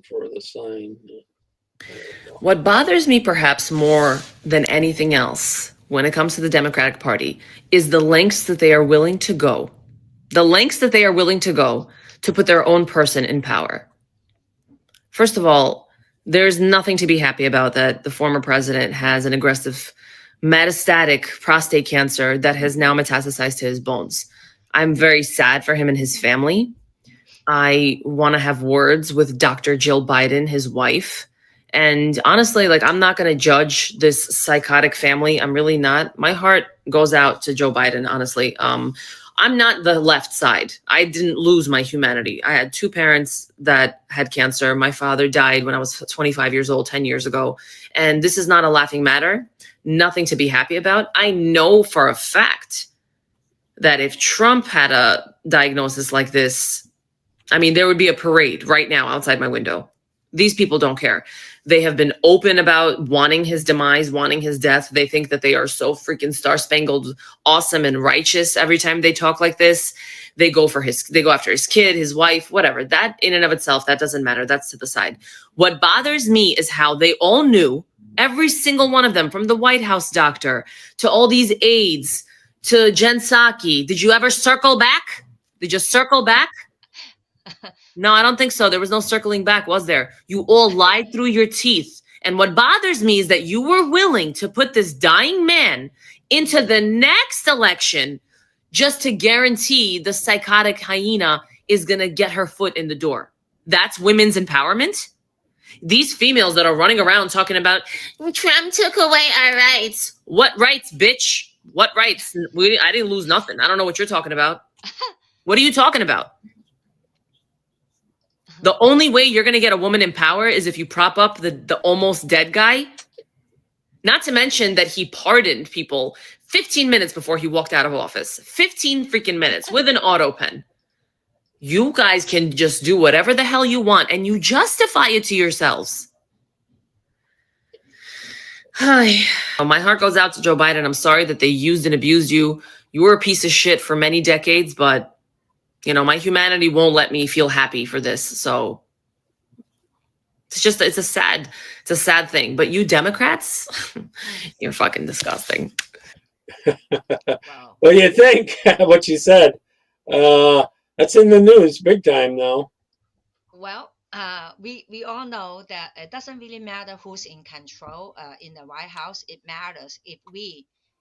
for the sign. What bothers me perhaps more than anything else when it comes to the Democratic Party is the lengths that they are willing to go. The lengths that they are willing to go to put their own person in power. First of all, there's nothing to be happy about that the former president has an aggressive metastatic prostate cancer that has now metastasized to his bones. I'm very sad for him and his family. I want to have words with Dr. Jill Biden, his wife. And honestly, like, I'm not going to judge this psychotic family. I'm really not. My heart goes out to Joe Biden, honestly. I'm not the left side. I didn't lose my humanity. I had two parents that had cancer. My father died when I was 25 years old, 10 years ago. And this is not a laughing matter. Nothing to be happy about. I know for a fact that if Trump had a diagnosis like this, I mean, there would be a parade right now outside my window. These people don't care. They have been open about wanting his demise, wanting his death. They think that they are so freaking star-spangled, awesome, and righteous every time they talk like this. They go after his kid, his wife, whatever. That in and of itself, that doesn't matter. That's to the side. What bothers me is how they all knew, every single one of them, from the White House doctor to all these aides to Jen Psaki. Did you ever circle back? Did you circle back? No, I don't think so. There was no circling back, was there? You all lied through your teeth. And what bothers me is that you were willing to put this dying man into the next election just to guarantee the psychotic hyena is going to get her foot in the door. That's women's empowerment? These females that are running around talking about Trump took away our rights. What rights, bitch? What rights? I didn't lose nothing. I don't know what you're talking about. What are you talking about? The only way you're going to get a woman in power is if you prop up the almost dead guy. Not to mention that he pardoned people 15 minutes before he walked out of office. 15 freaking minutes with an auto pen. You guys can just do whatever the hell you want and you justify it to yourselves. Hi. My heart goes out to Joe Biden. I'm sorry that they used and abused you. You were a piece of shit for many decades, but you know, my humanity won't let me feel happy for this. So it's a sad thing. But you Democrats, you're fucking disgusting. Wow. What do you think? What you said? That's in the news big time now. Well, we all know that it doesn't really matter who's in control in the White House. It matters if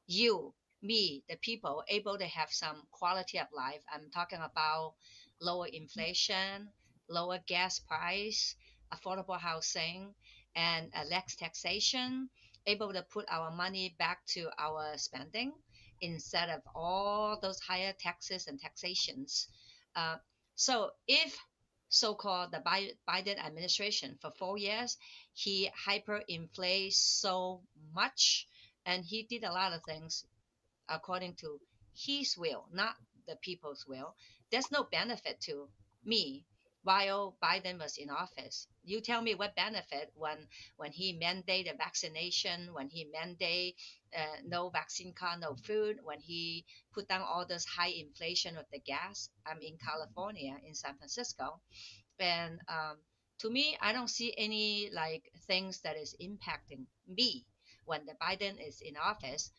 you, me, the people, able to have some quality of life. I'm talking about lower inflation, lower gas price, affordable housing, and less taxation, able to put our money back to our spending instead of all those higher taxes and taxations. So if so-called the Biden administration for 4 years, he hyperinflates so much, and he did a lot of things according to his will, not the people's will. There's no benefit to me while Biden was in office. You tell me what benefit when he mandated vaccination, when he mandate no vaccine card, no food, when he put down all this high inflation with the gas. I'm in California, in San Francisco, and to me, I don't see any like things that is impacting me when the Biden is in office,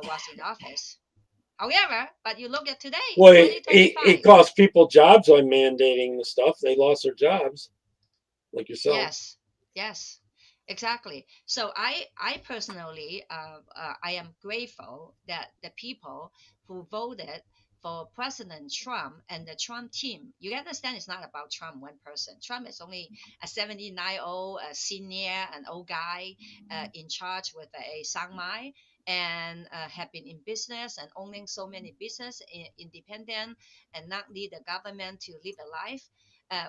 was in office. However, but you look at today, well, it cost people jobs on mandating the stuff. They lost their jobs, like yourself. Yes, exactly. So I personally, I am grateful that the people who voted for President Trump and the Trump team, you understand it's not about Trump, one person. Trump is only a 79-year-old senior, an old guy in charge with a sound mind, and have been in business and owning so many business, independent, and not need the government to live a life.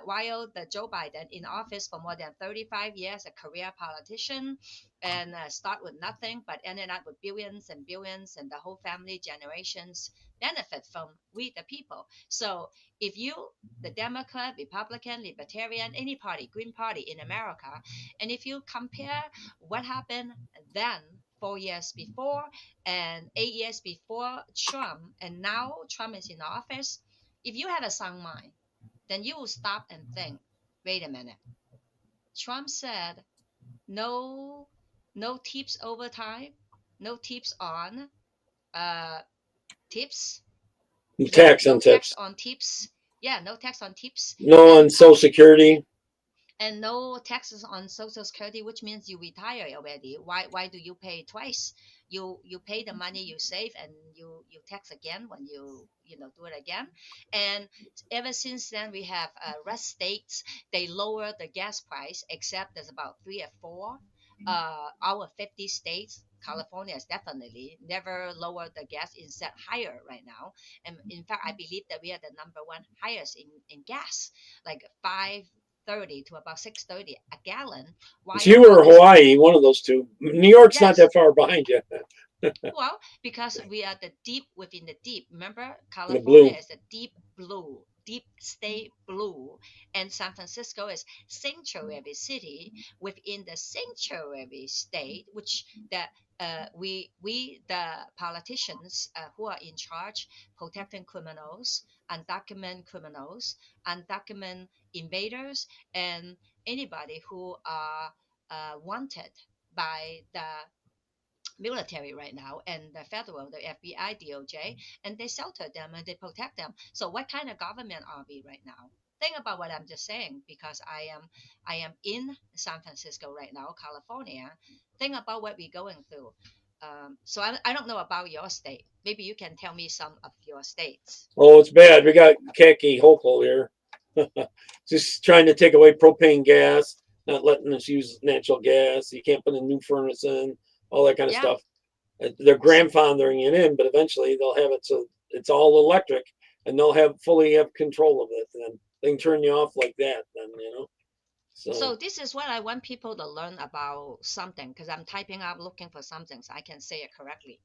While the Joe Biden in office for more than 35 years, a career politician, and start with nothing but ended up with billions and billions, and the whole family generations benefit from we the people. So if you, the Democrat, Republican, Libertarian, any party, Green Party in America, and if you compare what happened then 4 years before and 8 years before Trump, and now Trump is in office, if you have a sound mind, then you will stop and think, wait a minute, Trump said no, no tips overtime, no tips on tips, Tax no on tax tips. on tips. Yeah, no tax on tips, No on Social Security. and no taxes on Social Security, which means you retire already. Why do you pay twice? You pay the money you save, and you tax again when you know do it again. And ever since then, we have rest states. They lower the gas price, except there's about 3 or 4. Our 50 states, California is definitely never lowered the gas, instead higher right now. And in fact, I believe that we are the number one highest in gas, like 5.30 to about 6.30 a gallon. It's Why you all or this? Hawaii, one of those two. New York's not Yes. that far behind you. Well, because we are the deep within the deep. Remember, The blue. California is a deep blue, deep state blue, and San Francisco is sanctuary city within the sanctuary state, which we the politicians who are in charge protecting criminals, undocumented invaders, and anybody who are wanted by the military right now, and the federal, the FBI, DOJ, and they shelter them and they protect them. So what kind of government are we right now? Think about what I'm just saying, because I am in San Francisco right now, California. Think about what we're going through. So I don't know about your state. Maybe you can tell me some of your states. Oh, it's bad. We got Kaki Hochul here. Just trying to take away propane gas, not letting us use natural gas. You can't put a new furnace in, all that kind of Yeah. stuff. They're grandfathering it in, but eventually they'll have it so it's all electric, and they'll fully have control of it. And they can turn you off like that. Then So this is what I want people to learn about something, because I'm typing up looking for something so I can say it correctly.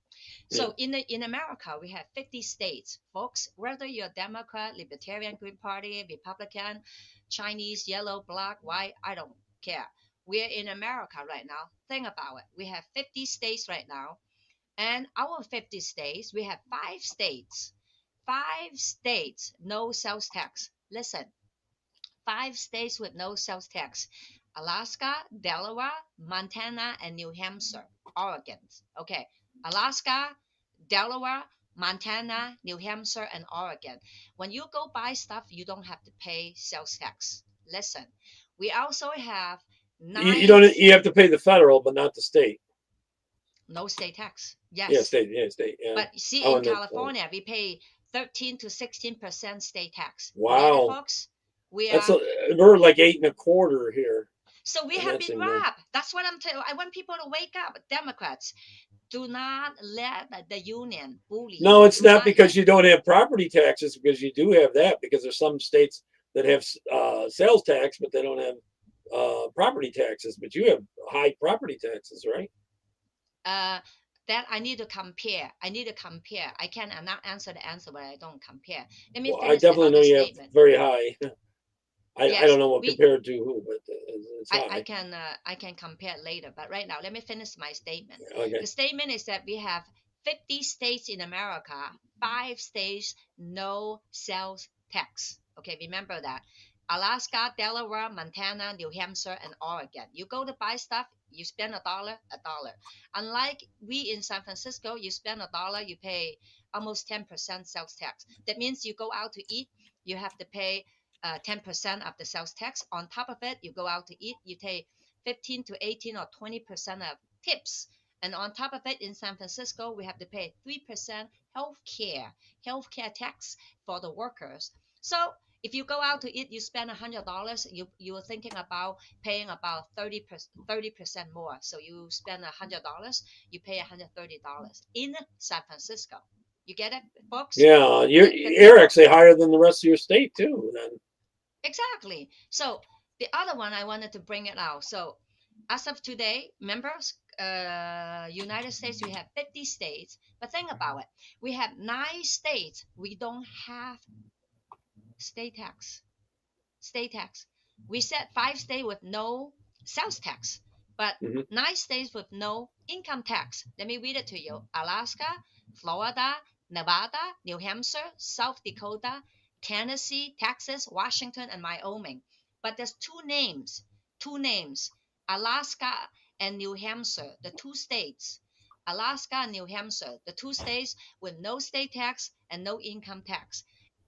So in America, we have 50 states, folks. Whether you're Democrat, Libertarian, Green Party, Republican, Chinese, yellow, black, white, I don't care. We're in America right now. Think about it. We have 50 states right now, and our 50 states, we have 5 states. 5 states, no sales tax. Listen, 5 states with no sales tax: Alaska, Delaware, Montana, and New Hampshire, Oregon. Okay, Alaska, Delaware, Montana, New Hampshire, and Oregon. When you go buy stuff, you don't have to pay sales tax. Listen, we also have you 9 don't. You have to pay the federal, but not the state. no state tax. Yeah, Yes, state. Yeah, state. Yeah. but see, Oh, in and then, California, we pay 13 to 16% state tax. You get it, wow, folks? We that's are we're like 8.25 here, So we and have that's been in robbed. That's what I'm telling. I want people to wake up. Democrats, do not let the union bully No, you. it's Do not not because let. you don't have property taxes, because you do have that, because there's some states that have sales tax, but they don't have property taxes. But you have high property taxes, right? Uh, that I need to compare. I need to compare. I cannot answer the answer, but I don't compare. Let me Well, I finish the definitely know other you have statement. very high. I Yes, don't know what we. compared to who, but it's I high. can I can compare later, but right now let me finish my statement. Okay. The statement is that we have 50 states in America, 5 states no sales tax. Okay, remember that. Alaska, Delaware, Montana, New Hampshire, and Oregon. You go to buy stuff, you spend $1, $1. Unlike we in San Francisco, you spend $1, you pay almost 10% sales tax. That means you go out to eat, you have to pay 10% of the sales tax. On top of it, you go out to eat, you take 15 to 18 or 20% of tips. And on top of it, in San Francisco, we have to pay 3% healthcare tax for the workers. So if you go out to eat, you spend $100, you are thinking about paying about 30% more. So you spend $100, you pay $130 in San Francisco. You get it, folks? Yeah, you're The you're people. actually higher than the rest of your state too. Then Exactly. So the other one I wanted to bring it out. So as of today, members, United States, we have 50 states. But think about it. We have 9 states. We don't have state tax. State tax. We said 5 states with no sales tax, but Mhm. 9 states with no income tax. Let me read it to you: Alaska, Florida, Nevada, New Hampshire, South Dakota, Tennessee, Texas, Washington, and Wyoming. But there's 2 names. two names, Alaska and New Hampshire, the two states. Alaska and New Hampshire, the two states with no state tax and no income tax.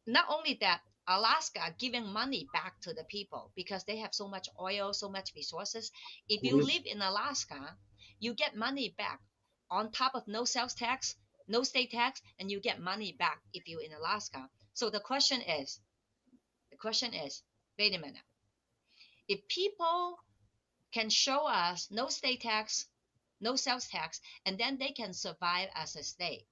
Not only that, Alaska giving money back to the people because they have so much oil, so much resources. If you Mhm. live in Alaska, you get money back on top of no sales tax, no state tax, and you get money back if you're in Alaska. So the question is, wait a minute. If people can show us no state tax, no sales tax, and then they can survive as a state,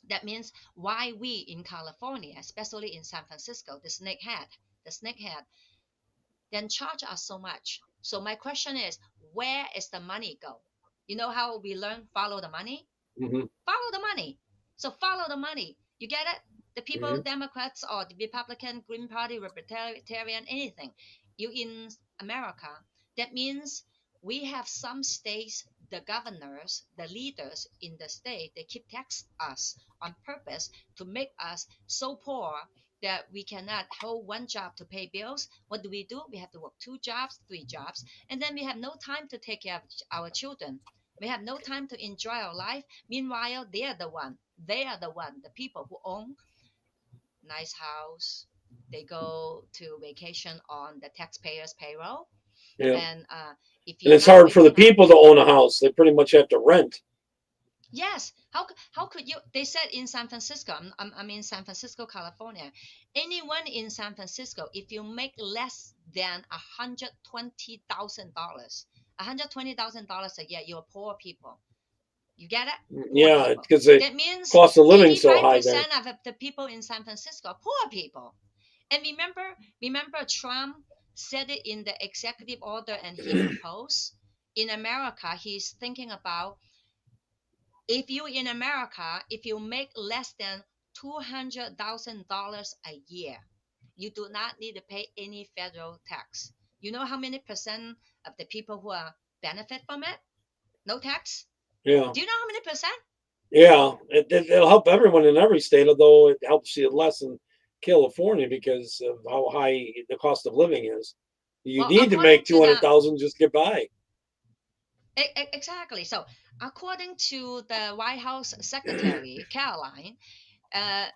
that means why we in California, especially in San Francisco, the snakehead, then charge us so much. So my question is, where is the money go? You know how we learn follow the money? Mhm. Follow the money. So follow the money. You get it? The people, Mhm. Democrats or the Republican, Green Party, Libertarian, anything. You in America, that means we have some states, the governors, the leaders in the state, they keep tax us on purpose to make us so poor that we cannot hold one job to pay bills. What do? We have to work two jobs, three jobs, and then we have no time to take care of our children. We have no time to enjoy our life. Meanwhile, the people who own nice house. They go to vacation on the taxpayers' payroll. Yeah. And if And you're it's not hard for rich the enough, people to own a house. They pretty much have to rent. yes. How could you? They said in San Francisco. I'm in San Francisco, California. Anyone in San Francisco, if you make less than $120,000, $120,000 a year, you're poor people. You get it? Poor Yeah, people. because the That means cost of living so high there. 85% of the people in San Francisco are poor people. And remember Trump said it in the executive order and he proposed in America, he's thinking about if you in America, if you make less than $200,000 a year, you do not need to pay any federal tax. You know how many percent of the people who are benefit from it? No tax? Yeah. Do you know how many percent? Yeah. It'll help everyone in every state, although it helps you less in California because of how high the cost of living is. You Well, need to make according to the 200,000 just get by. exactly. So, according to the White House Secretary Caroline,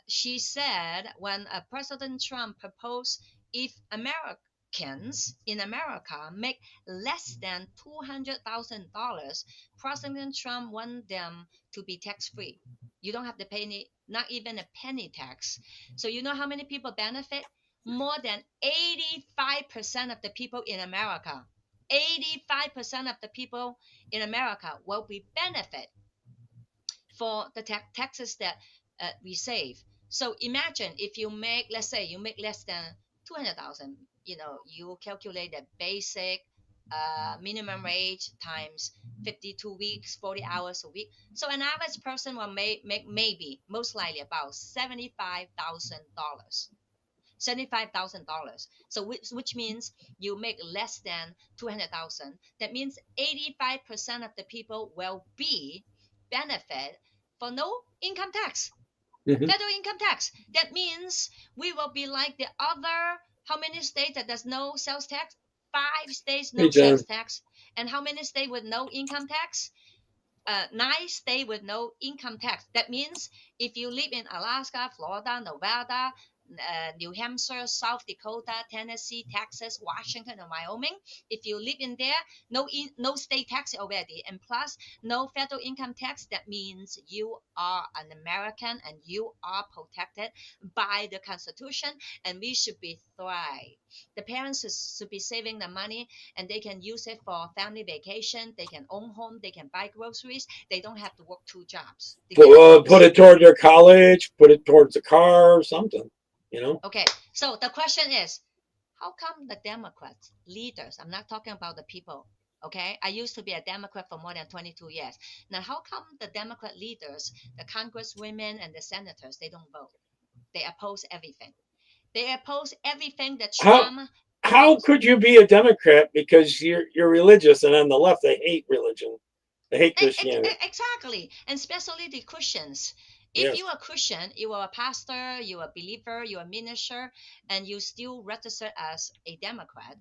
she said when President Trump proposed if Americans in America make less than $200,000, President Trump want them to be tax free. You don't have to pay any, not even a penny tax. So you know how many people benefit? More than 85% of the people in America. 85% of the people in America will be benefit for the taxes that we save. So imagine if you make, let's say, you make less than 200,000. You calculate the basic minimum wage times 52 weeks, 40 hours a week. So an average person will make maybe, most likely, about $75,000. $75,000. So which means you make less than 200,000. That means 85% of the people will be benefit for no income tax, Mhm. federal income tax. That means we will be like the other, how many states that there's no sales tax? 5 states Hey, no sales John. tax. And how many states with no income tax? 9 states with no income tax. That means if you live in Alaska, Florida, Nevada, New Hampshire, South Dakota, Tennessee, Texas, Washington, and Wyoming, if you live in there, no state tax already, and plus no federal income tax. That means you are an American and you are protected by the Constitution, and we should be thrive. The parents should be saving the money and they can use it for family vacation. They can own home. They can buy groceries. They don't have to work two jobs. Do you get it, Put folks? it toward their college, put it towards a car or something, you know? Okay. So the question is, how come the Democrats leaders? I'm not talking about the people. Okay. I used to be a Democrat for more than 22 years. Now, how come the Democrat leaders, the congresswomen and the senators, they don't vote? They oppose everything. They oppose everything that How Trump how proposed. could you be a Democrat because you're religious and on the left they hate religion. They hate Christianity. Exactly, and especially the Christians. If Yes. you are a Christian, you are a pastor, you are a believer, you are a minister, and you still register as a Democrat,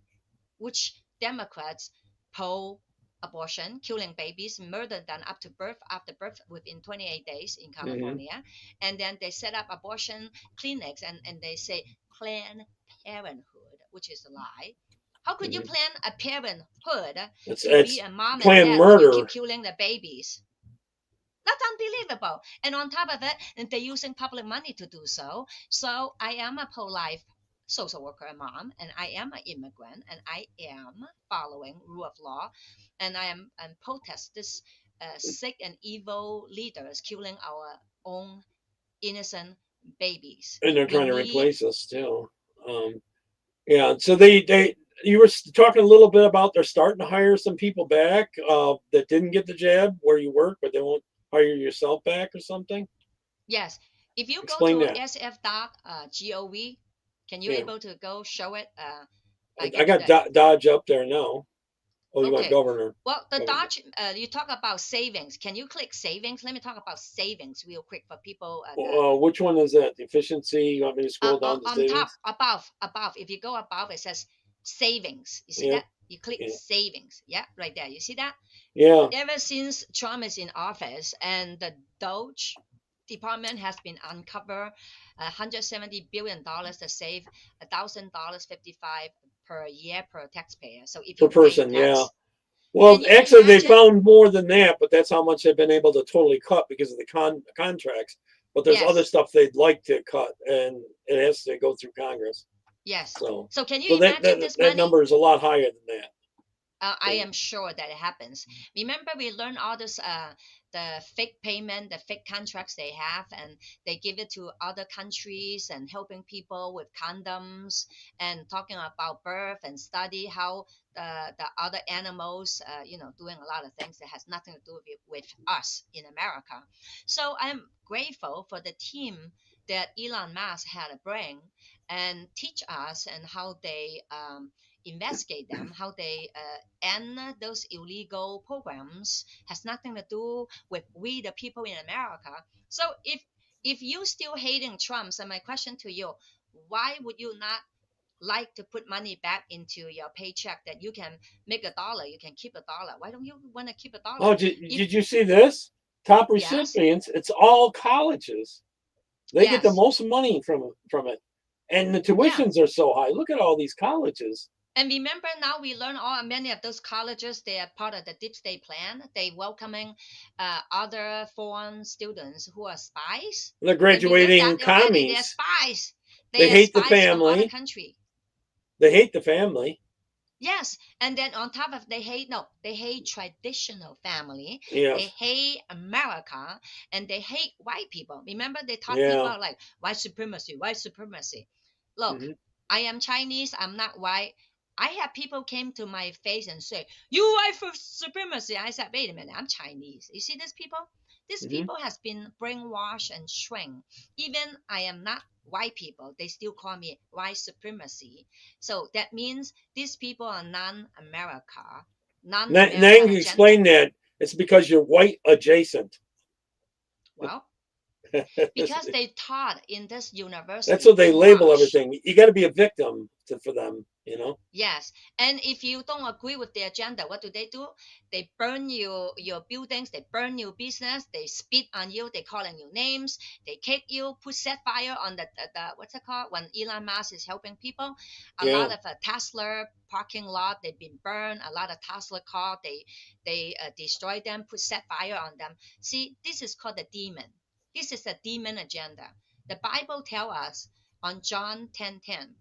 which Democrats pro-abortion, killing babies, murder them up to birth, after birth within 28 days in California. And then they set up abortion clinics and they say Planned Parenthood, which is a lie. How could you plan a parenthood to be It's a mom and planned dad when you keep murder. killing the babies? That's unbelievable. And on top of it, and they're using public money to do so. So I am a pro-life social worker mom, and I am an immigrant, and I am following rule of law, and I am and protest this sick and evil leaders killing our own innocent babies. And they're We trying to need, replace us too. Yeah. So they you were talking a little bit about they're starting to hire some people back that didn't get the jab where you work, but they won't hire yourself back or something. yes. If you go Explain to that. sf.gov, can you Yeah. able to go show it? I I give you got the Dodge up there now. Oh, you want okay. governor? Well, the Governor. Dodge, you talk about savings. Can you click savings? Let me talk about savings real quick for people. Which one is that? The efficiency? You want me to scroll down to On top, savings? above. If you go above, it says savings. You see Yeah. that? You click Yeah. savings. Yeah, right there. You see that? Yeah. Ever since Trump is in office and the Doge department has been uncovered $170 billion to save $1,000 55 per year per taxpayer. So if Per you pay person. Yeah. tax, Well, can you actually, they imagine? found more than that, but that's how much they've been able to totally cut because of the contracts. But there's other Yes, stuff they'd like to cut, and it has to go through Congress. yes. So, So can so you imagine this that money? number is a lot higher than that. I So, am sure that it happens. Remember, we learned all this, the fake payment, the fake contracts they have, and they give it to other countries and helping people with condoms and talking about birth and study how the other animals, doing a lot of things that has nothing to do with us in America. So I'm grateful for the team that Elon Musk had a brain and teach us and how they investigate them, how they end those illegal programs has nothing to do with we the people in America. So if you still hating Trump, so my question to you, why would you not like to put money back into your paycheck that you can make a dollar, you can keep a dollar? Why don't you want to keep a dollar? oh, If did you see this? Top yes, recipients, it's all colleges. They get the yes, most money from it, and the yeah. tuitions are so high. Look at all these colleges. And remember, now we learn all many of those colleges. They are part of the deep state plan. They welcoming other foreign students who are spies. They're And we learned graduating that already. They're commies. spies. They They are hate the spies from other family. country. They hate the family. Yes, and then on top of they hate traditional family. They Yes. hate America, and they hate white people. Remember, they taught Yeah. people like white supremacy, white supremacy. Look, Hmm. I am Chinese. I'm not white. I have people came to my face and say, "You white supremacy." I said, "Wait a minute, I'm Chinese." You see these people? These Hmm. people has been brainwashed and shrink. Even I am not white people, they still call me white supremacy. So that means these people are non-America, Now non-American you can agenda. explain that. It's because you're white adjacent. Well, because they taught in this That's university what they label brainwash. everything. You got to be a victim for them, you know? Yes, and if you don't agree with the agenda, what do? They burn your buildings, they burn your business, they spit on you, they calling you names, they kick you, put set fire on the what's it called when Elon Musk is helping people. A Yeah. lot of Tesla parking lot they've been burned. A lot of Tesla car they destroy them, put set fire on them. See, this is called the demon. This is a demon agenda. The Bible tell us on John 10:10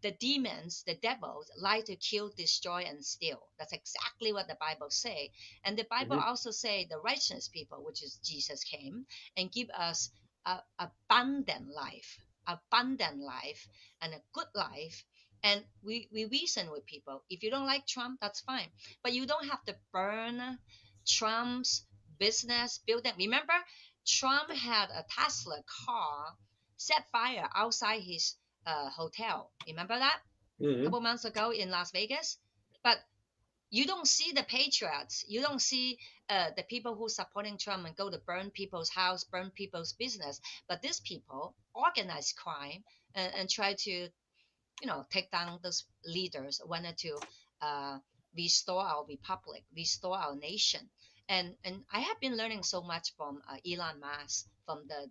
the demons, the devils, lie to kill, destroy, and steal. That's exactly what the Bible say. And the Bible Hmm. also say the righteous people, which is Jesus, came and give us a abundant life, and a good life. And we reason with people. If you don't like Trump, that's fine. But you don't have to burn Trump's business building. Remember, Trump had a Tesla car set fire outside his hotel. Remember that a Hmm. couple months ago in Las Vegas? But you don't see the patriots. You don't see the people who supporting Trump and go to burn people's house, burn people's business. But these people organize crime and try to take down those leaders wanted to restore our republic, restore our nation. And I have been learning so much from Elon Musk, from the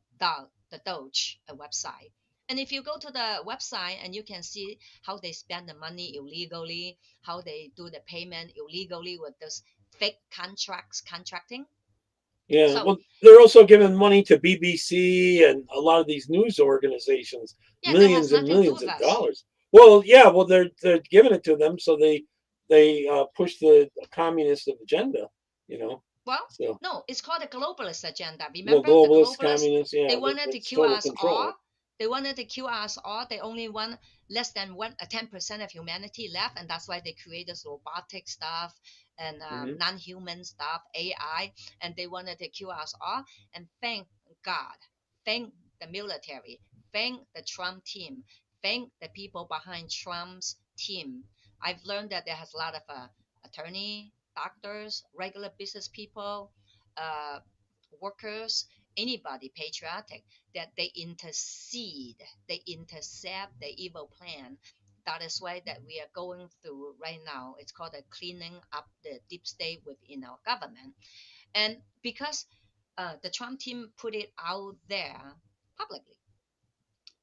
Doge website. And if you go to the website and you can see how they spend the money illegally, how they do the payment illegally with those fake contracting. Yeah. So Well, they're also giving money to BBC and a lot of these news organizations, yeah, that has millions and nothing to do millions with of us. dollars. Well, yeah. Well, they're giving it to them, so they push the communist agenda. You know. Well, So no, it's called the globalist agenda. well, Remember the globalist, globalists? communist, They yeah, wanted to that's kill total us control. all. They wanted to kill us all. They only want less than 10% of humanity left, and that's why they created this robotic stuff and Hmm. non-human stuff, AI, and they wanted to kill us all. And thank God, thank the military, thank the Trump team, thank the people behind Trump's team. I've learned that there has a lot of attorney, doctors, regular business people, uh, workers, anybody patriotic, that they intercede, they intercept the evil plan. That is why that we are going through right now. It's called a cleaning up the deep state within our government. And because the Trump team put it out there publicly,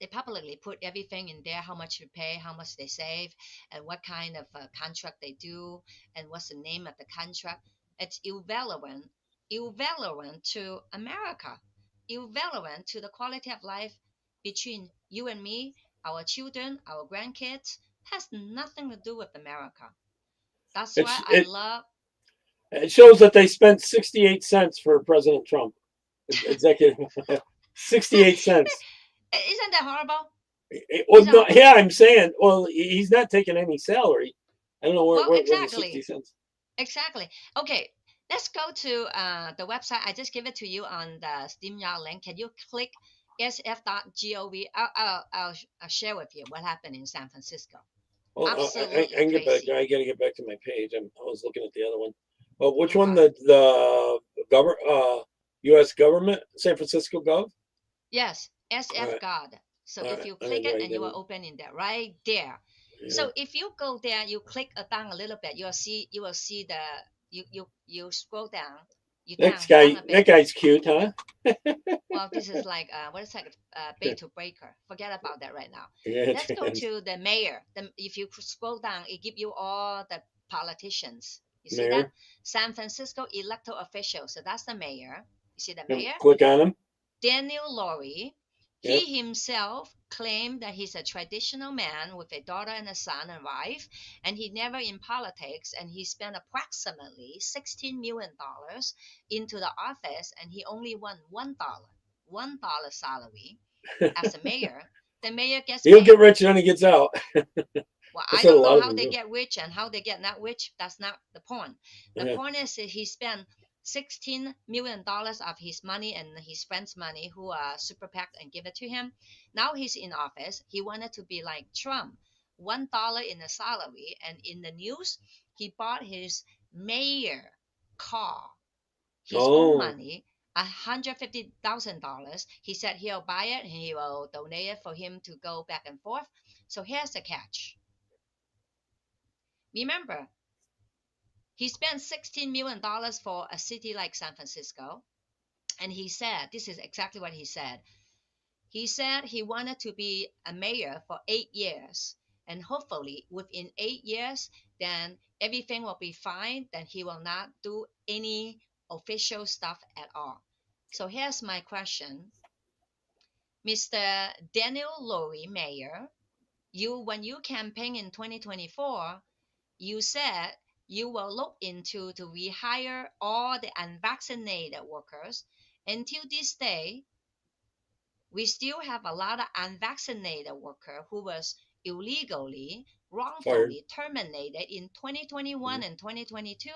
they publicly put everything in there, how much you pay, how much they save, and what kind of contract they do, and what's the name of the contract. It's irrelevant to America, irrelevant to the quality of life between you and me, our children, our grandkids. Has nothing to do with America. That's why It's I it love. it shows that they spent 68 cents for President Trump, executive 68 cents. Isn't that horrible? Well, Is that no, horrible? yeah, I'm saying, well, he's not taking any salary. I don't know Well, where the exactly. 60 cents. Exactly. Okay, let's go to the website. I just give it to you on the StreamYard link. Can you click sf.gov? I'll share with you what happened in San Francisco. Well, I Absolutely can get back. crazy. I got to get back to my page. I was looking at the other one. Oh, which one? Okay. The U.S. government, San Francisco Gov. Yes, All SF right, God. So all if right. you I'm gonna click try it and and get you will in. open in there right there. Yeah. So if you go there, you click down a little bit, you will see the you scroll down, you down a That bit. guy's cute, huh? Well, this is like what is that? Bay to breaker. Forget about that right now. Yeah, Let's go to the mayor. If you scroll down, it give you all the politicians. You see that? mayor. San Francisco elected officials. So that's the mayor. You see the mayor? Click on him. Daniel Laurie. Yep. He himself claimed that he's a traditional man with a daughter and a son and wife, and he never in politics, and he spent approximately $16 million into the office, and he only won $1 salary as a mayor. The mayor gets He'll get paid. rich when he gets out. Well, That's I what a don't know lot of how them they do. get rich and how they get not rich. That's not the point. The Yeah. point is that he spent $16 million of his money and his friends' money who are super packed and give it to him. Now he's in office. He wanted to be like Trump, $1 in a salary. And in the news, he bought his mayor car, his own Oh, money, $150,000. He said he'll buy it and he will donate it for him to go back and forth. So here's the catch. Remember, he spent $16 million for a city like San Francisco. And he said, this is exactly what he said. He said he wanted to be a mayor for 8 years. And hopefully, within 8 years, then everything will be fine. Then he will not do any official stuff at all. So here's my question. Mr. Daniel Laurie, mayor, when you campaign in 2024, you said you will look into to rehire all the unvaccinated workers. Until this day, we still have a lot of unvaccinated worker who was illegally, fired. wrongfully terminated in 2021 and 2022,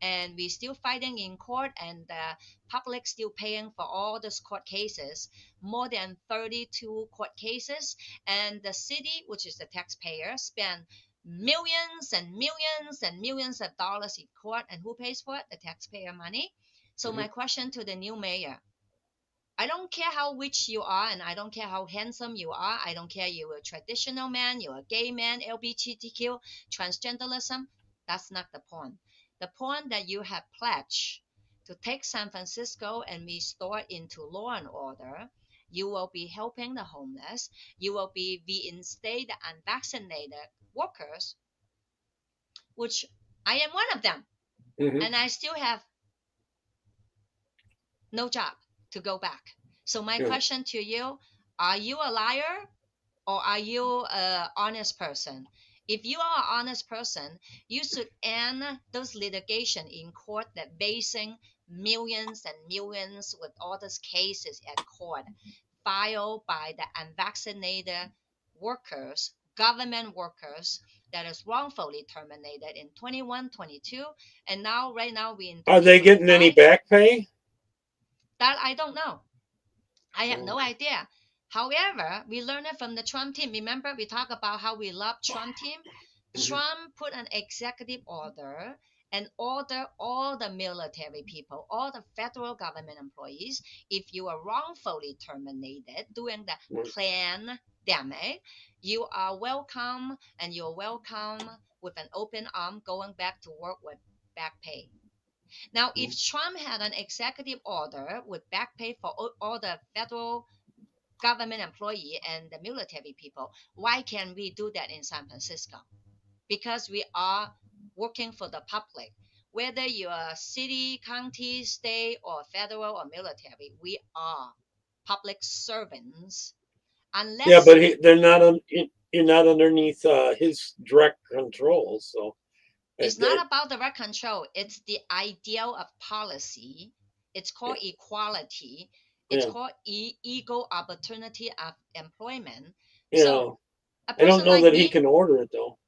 and we're still fighting in court, and the public still paying for all those court cases, more than 32 court cases, and the city, which is the taxpayer, spend millions and millions and millions of dollars in court, and who pays for it? The taxpayer money. So Mm-hmm. my question to the new mayor, I don't care how rich you are, and I don't care how handsome you are. I don't care you're a traditional man, you're a gay man, LGBTQ, transgenderism. That's not the point. The point that you have pledged to take San Francisco and restore into law and order. You will be helping the homeless. You will be reinstate the unvaccinated workers, which I am one of them, Mhm. and I still have no job to go back. So my Yeah. question to you, are you a liar or are you an honest person? If you are an honest person, you should end those litigation in court that basing millions and millions with all these cases at court filed by the unvaccinated workers, government workers that is wrongfully terminated in 21, 22, and now right now we in Are they getting any 2025. back pay? That I don't know. I have Oh. no idea. However, we learned it from the Trump team. Remember, we talked about how we love Trump team. Mhm. Trump put an executive order and order all the military people, all the federal government employees, if you are wrongfully terminated during the Right. pandemic, you are welcome and you're welcome with an open arm going back to work with back pay. Now, if Trump had an executive order with back pay for all the federal government employee and the military people, why can't we do that in San Francisco? Because we are working for the public. Whether you are city, county, state, or federal or military, we are public servants. Yeah, Unless but they're not on. You're not underneath his direct control. So it's it, not about direct control, it's the ideal of policy. It's called equality. It's yeah, called equal opportunity of employment. yeah. So a I don't person know like that he me, can order it though.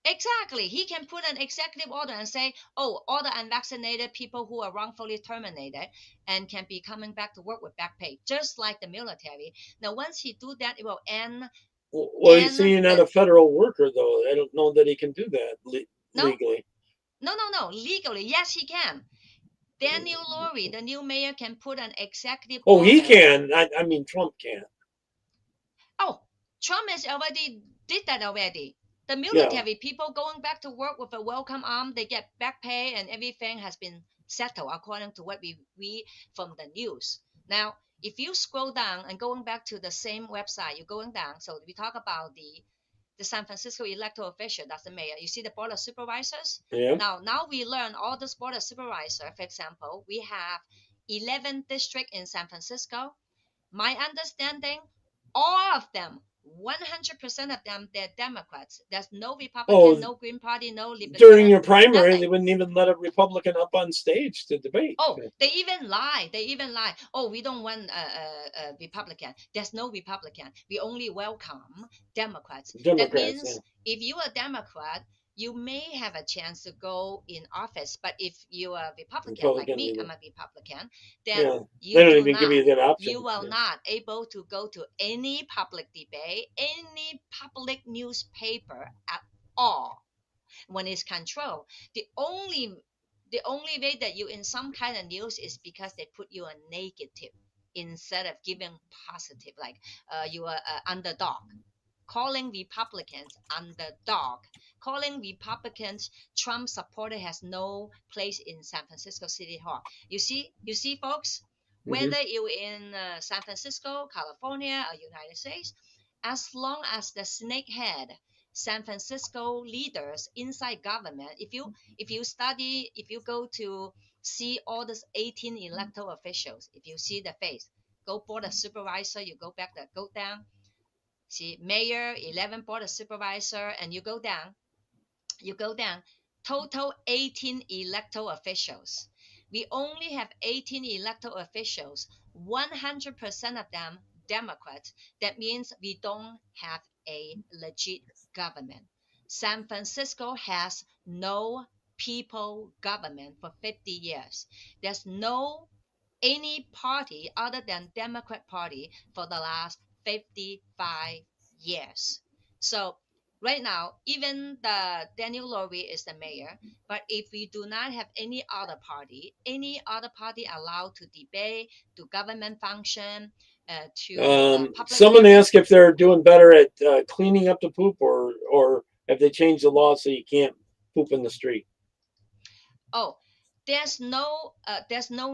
exactly, he can put an executive order and say, oh, all the unvaccinated people who are wrongfully terminated and can be coming back to work with back pay, just like the military. Now, once he do that, it will end Well, you see, you're not the a federal worker though. I don't know that he can do that no, legally. no, legally, yes, he can. Daniel Lurie, the new mayor, can put an executive Oh, he order. can. I mean, Trump can. Oh, Trump has already did that already. The Yeah. military people going back to work with a welcome arm, they get back pay and everything has been settled according to what we read from the news. Now, if you scroll down and going back to the same website, you're going down. So we talk about the San Francisco elected official, that's the mayor. You see the board of supervisors. Yeah. Now we learn all this board of supervisor. For example, we have 11 district in San Francisco. My understanding, all of them, 100% of them, they're Democrats. There's no Republican, Oh, no Green Party, no during Libertarian, your primary, they nothing. wouldn't even let a Republican up on stage to debate. Oh, they even lie. They even lie. Oh, we don't want a Republican. There's no Republican. We only welcome Democrats. That Democrats. means if you are Democrat, you may have a chance to go in office. But if you are Republican, like Republican. me, Either. I'm a Republican, then Yeah. you They don't do even give not. you that option. You will not able to go to any public debate, any public newspaper at all when it's controlled. The only way that you in some kind of news is because they put you a negative instead of giving positive, like you are an underdog. Calling Republicans underdog, calling Republicans Trump supporter has no place in San Francisco City Hall. You see, folks, whether you're in San Francisco, California, or United States, as long as the snakehead San Francisco leaders inside government, if you go to see all these 18 elected officials, if you see the face, go board of supervisor, you go back there, go down, see mayor, 11 board of supervisor, and you go down, total 18 elected officials. We only have 18 elected officials, 100% of them Democrats. That means we don't have a legit government. San Francisco has no people government for 50 years. There's no any party other than Democrat Party for the last 55 years. So right now, even the Daniel Lurie is the mayor, but if we do not have any other party allowed to debate, to government function, to public Someone hearing. asked if they're doing better at cleaning up the poop, or have they changed the law so you can't poop in the street? Oh, there's no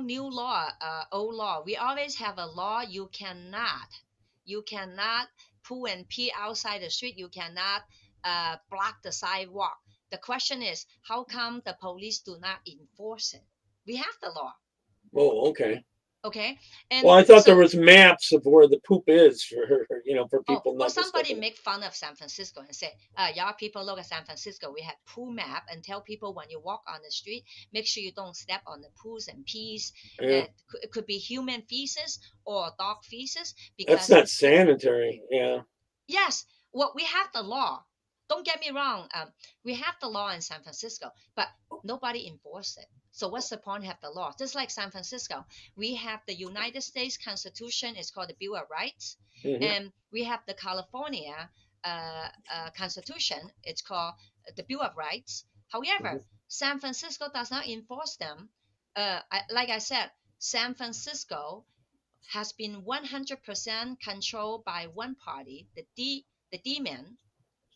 new law, old law. We always have a law. You cannot poo and pee outside the street. You cannot block the sidewalk. The question is, how come the police do not enforce it? We have the law, Oh, okay. okay? And Well, I thought so, there was maps of where the poop is for for oh, people well, not to step somebody in. make fun of San Francisco and say, y'all people look at San Francisco. We have poo map and tell people when you walk on the street, make sure you don't step on the poos and pees. Yeah, It could be human feces or dog feces that's because not sanitary. Yeah. yes, well, we have the law. Don't get me wrong. We have the law in San Francisco, but nobody enforces it. So what's the point of the law? Just like San Francisco, we have the United States Constitution. It's called the Bill of Rights, Hmm. and we have the California Constitution. It's called the Bill of Rights. Hmm. However, San Francisco does not enforce them. Like I said, San Francisco has been 100% controlled by one party, the demon,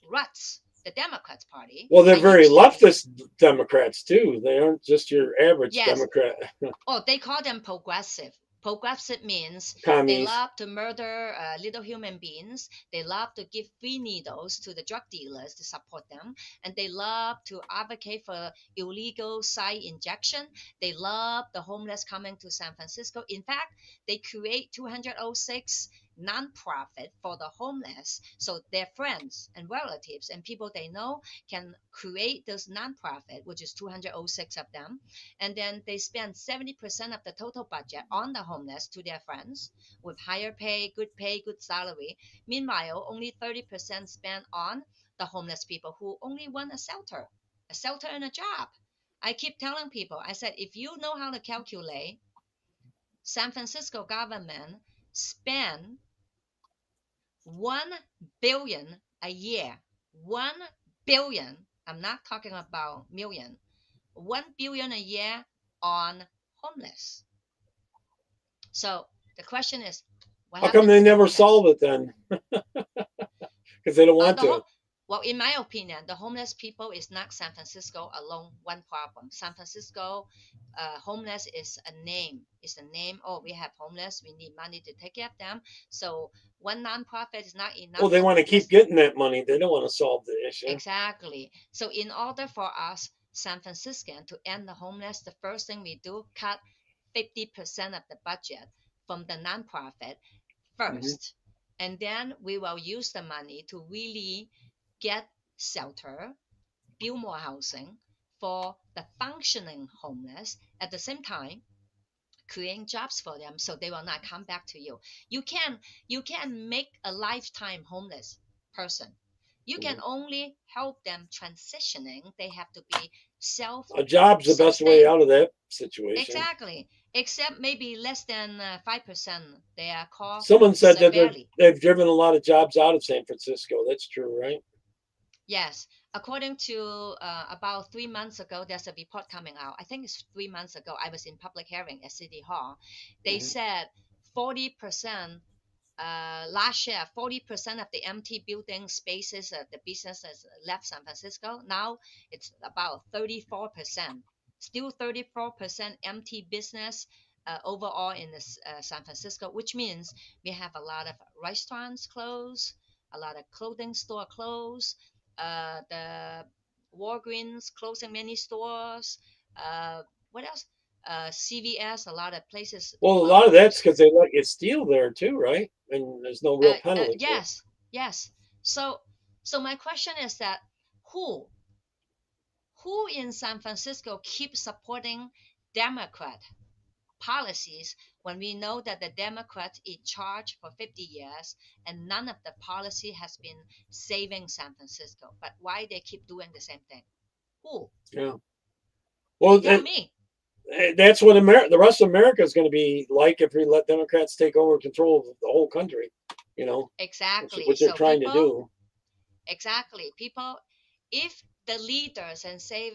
Ruts, the Democrats Party. Well, they're I very used to be. leftist Democrats too. They aren't just your average Yes. Democrat. Oh, they call them progressive. Progressive means they Commies. love to murder little human beings. They love to give free needles to the drug dealers to support them. And they love to advocate for illegal site injection. They love the homeless coming to San Francisco. In fact, they create 206 nonprofit for the homeless. So their friends and relatives and people they know can create this nonprofit, which is 206 of them, and then they spend 70% of the total budget on the homeless to their friends with higher pay, good salary. Meanwhile, only 30% spent on the homeless people who only want a shelter and a job. I keep telling people, I said, if you know how to calculate, San Francisco government spend 1 billion a year. 1 billion. I'm not talking about million. 1 billion a year on homeless. So the question is, what How come happened they to the never homeless? solve it then? Because they don't want to. Well, in my opinion, the homeless people is not San Francisco alone one problem. San Francisco homeless is a name. It's a name. Oh, we have homeless. We need money to take care of them. So one nonprofit is not enough. Well, they for want to homeless. keep getting that money. They don't want to solve the issue. Exactly. So in order for us, San Franciscan, to end the homeless, the first thing we do, cut 50% of the budget from the nonprofit first. And then we will use the money to really get shelter, build more housing for the functioning homeless. At the same time, creating jobs for them so they will not come back to you. You can make a lifetime homeless person. You can only help them transitioning. They have to be self A job's the best way out of that situation. Exactly. Except maybe less than 5%. They are called Someone said that severely. they've driven a lot of jobs out of San Francisco. That's true, right? Yes. According to about 3 months ago, there's a report coming out. I think it's 3 months ago. I was in public hearing at City Hall. They said 40%. Last year, 40% of the empty building spaces, the businesses left San Francisco. Now it's about 34%. Still 34% empty business overall in San Francisco, which means we have a lot of restaurants closed, a lot of clothing store closed, the Walgreens closing many stores. What else? CVS, a lot of places. Well, a lot of that's because they let you steal there too, right? And there's no real penalty. Yes. So my question is that who in San Francisco keeps supporting Democrat policies when we know that the Democrats in charge for 50 years and none of the policy has been saving San Francisco, but why they keep doing the same thing? Who? Yeah. Well, Tell me. That's what the rest of America is going to be like if we let Democrats take over control of the whole country. Exactly. Which they're trying to do. Exactly. People, if the leaders and saying,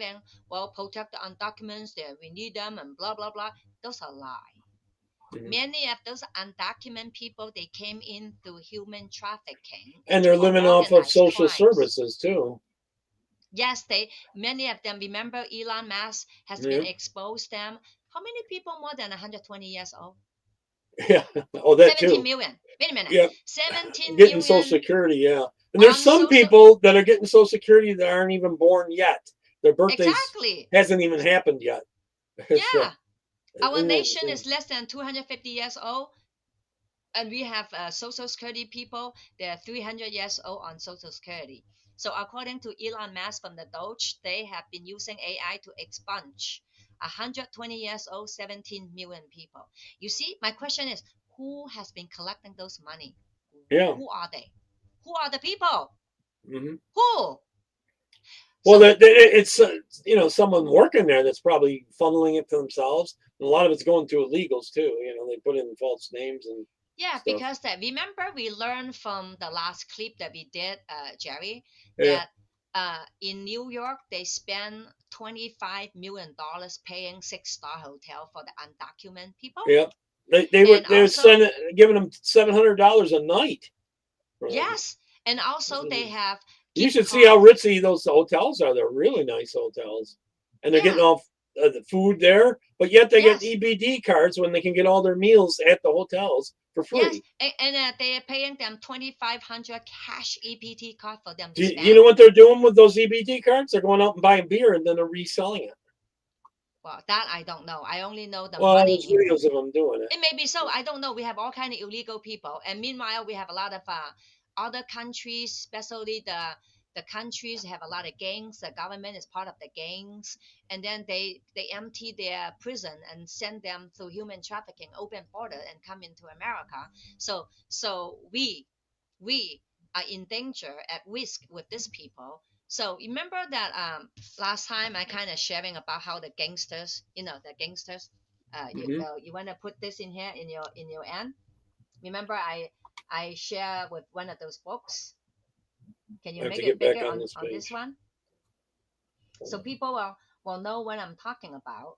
well, protect the undocumented, we need them and blah, blah, blah, those are lies. Many of those undocumented people, they came in through human trafficking. And they're living off of social services too. Yes, many of them. Remember, Elon Musk has Yeah. been exposed them. How many people more than 120 years old? Yeah. Oh, that 17 too. million. Wait a minute. Yeah. 17 Getting Social million Security. Yeah. And there's on some social. people that are getting Social Security that aren't even born yet. Their birthdays Exactly. hasn't even happened yet. So, Yeah. Our and then, nation is less than 250 years old, and we have social security people. They're 300 years old on social security. So according to Elon Musk from the Doge, they have been using AI to expunge 120 years old 17 million people. You see, my question is, who has been collecting those money? yeah. Who are they? Who are the people? Hmm. Who? Well, So it's someone working there that's probably funneling it to themselves. And a lot of it's going to illegals too. They put in false names and yeah, stuff. because that remember we learned from the last clip that we did, Jerry, Yeah. that in New York they spend $25 million paying 6-star hotel for the undocumented people, Yeah. They were and they're also giving them $700 a night. For them. yes, and also they have You gift should see how card. ritzy those hotels are. They're really nice hotels, and they're getting Yeah, all the food there. But yet they get yes, EBD cards when they can get all their meals at the hotels for yes, free. and they're paying them 2,500 cash EPT card for them to Do you spend. know what they're doing with those EBD cards? They're going out and buying beer and then they're reselling it. Well, that I don't know. I only know the Well, there's money. videos of them doing it. It may be so. I don't know. We have all kind of illegal people, and meanwhile, we have a lot of other countries, especially the countries have a lot of gangs. The government is part of the gangs, and then they empty their prison and send them through human trafficking, open border, and come into America. So we are in danger, at risk with these people. So remember that last time I kind of sharing about how the gangsters, the gangsters. Hmm. You want to put this in here in your end. Remember, I share with one of those books. Can I you have to make get it back bigger on this on this page. one? So people will know what I'm talking about.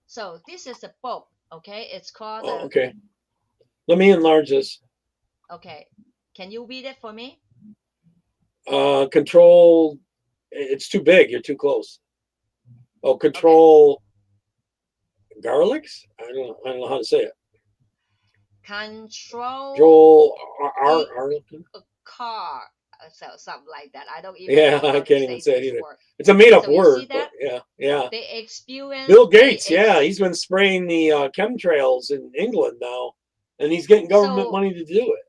So this is a book. Okay, it's called Oh, okay. Let me enlarge this. okay. Can you read it for me? Control. It's too big. You're too close. Oh, Okay. control garlics. I don't know how to say it. Control Joel E Arlington. car. So something like that. I don't even Yeah, know I how to can't even say say it this either. word. It's a made up So you see word, but that yeah, yeah. they experience Bill they Gates, yeah, he's been spraying the chemtrails in England now, and he's getting government so money to do it.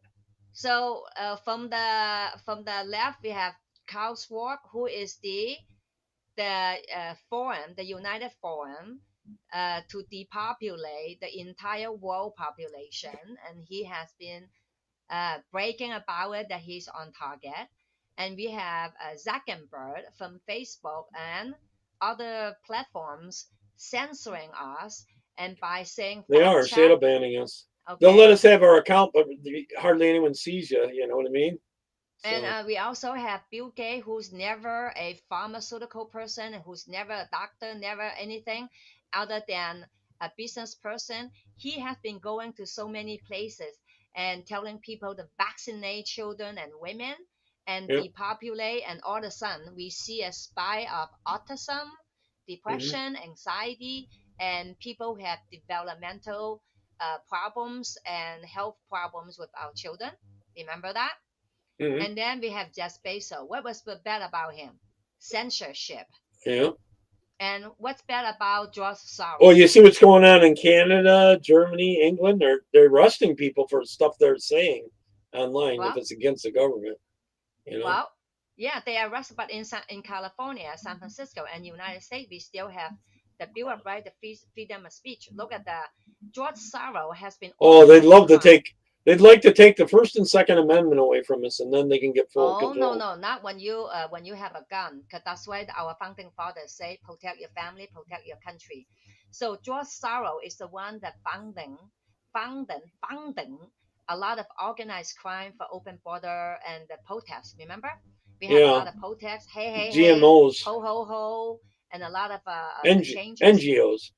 So from the left we have Carl Schwab, who is the forum, the United Forum, to depopulate the entire world population, and he has been breaking about it that he's on target. And we have Zuckerberg from Facebook and other platforms censoring us, and by saying They fact are check, shadow banning us. They'll let okay. us have our account, but hardly anyone sees you. You know what I mean? And So we also have Bill Gates, who's never a pharmaceutical person, who's never a doctor, never anything other than a business person. He has been going to so many places and telling people to vaccinate children and women and yeah. depopulate. And all of a sudden, we see a spike of autism, Hmm. depression, anxiety, and people who have developmental problems and health problems with our children. Remember that? Hmm. And then we have Jeff Bezos. What was bad about him? Censorship. Yeah. And what's bad about George Well, Soros? you see what's going on in Canada, Germany, England. They're arresting people for stuff they're saying online if Well, it's against the government. You know. well, yeah, they are arrested, but in California, San Francisco, and United States, we still have the Bill of Rights, the freedom of speech. Look at the George Soros has been Oh, organized crime. they'd like to take the First and Second Amendment away from us, and then they can get full Oh no, control. no, not when you have a gun, because that's why our founding fathers say protect your family, protect your country. So George Soros is the one that funding a lot of organized crime for open border and the protests. Remember, we have a Yeah, lot of protests. Hey, hey, hey, GMOs, ho, ho, ho, and a lot of changes. NGOs,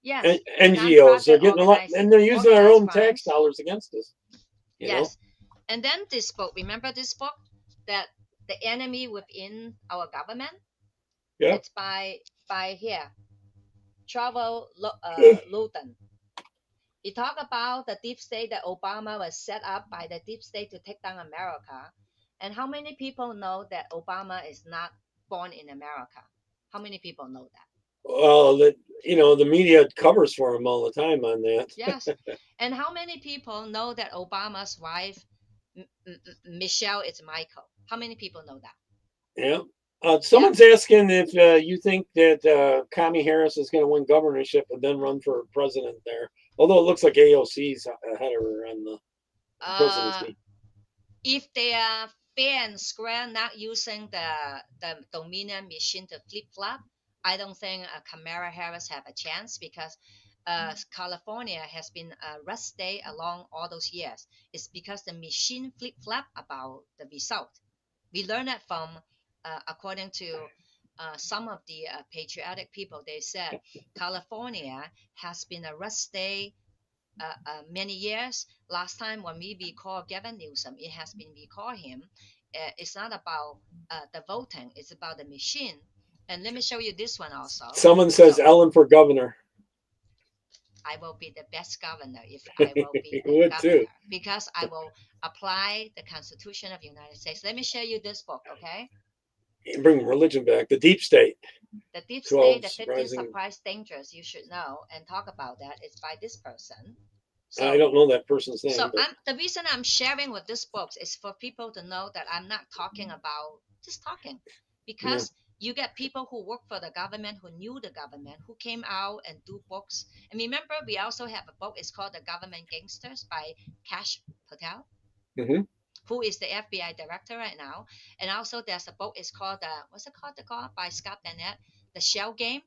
Yes, NGOs. They're nonprofit getting a lot, and they're using our organized own tax crimes. dollars against us. You know. Yes, and then this book. Remember this book that the enemy within our government. Yeah. It's by here, Travel Luton. He talked about the deep state that Obama was set up by the deep state to take down America. And how many people know that Obama is not born in America? How many people know that? Well, the media covers for him all the time on that. Yes. And how many people know that Obama's wife, Michelle, is Michael? How many people know that? Yeah. Someone's asking if you think that Kamala Harris is going to win governorship and then run for president there. Although it looks like AOC's ahead of her on the presidency. If they are fair and square, not using the Dominion machine to flip flop, I don't think Kamala Harris have a chance because California has been a rest state along all those years. It's because the machine flip flop about the result. We learned that from, according to some of the patriotic people, they said California has been a rest state many years. Last time when we recall Gavin Newsom, it has been recall him. It's not about the voting; it's about the machine. And let me show you this one also. Someone says So, Ellen for governor. I will be the best governor if I will be You would governor too. because I will apply the Constitution of the United States. Let me show you this book, okay? Bring religion back. The deep state. The Deep 12 State, the 15 Rising. Surprise Dangers, you should know and talk about that. It's by this person. I don't know that person's name. So but the reason I'm sharing with this books is for people to know that I'm not talking about just talking, because you get people who work for the government, who knew the government, who came out and do books. And remember, we also have a book. It's called The Government Gangsters by Kash Patel, Mhm. who is the FBI director right now. And also there's a book. It's called what's it called? The call by Scott Bennett, The Shell Game.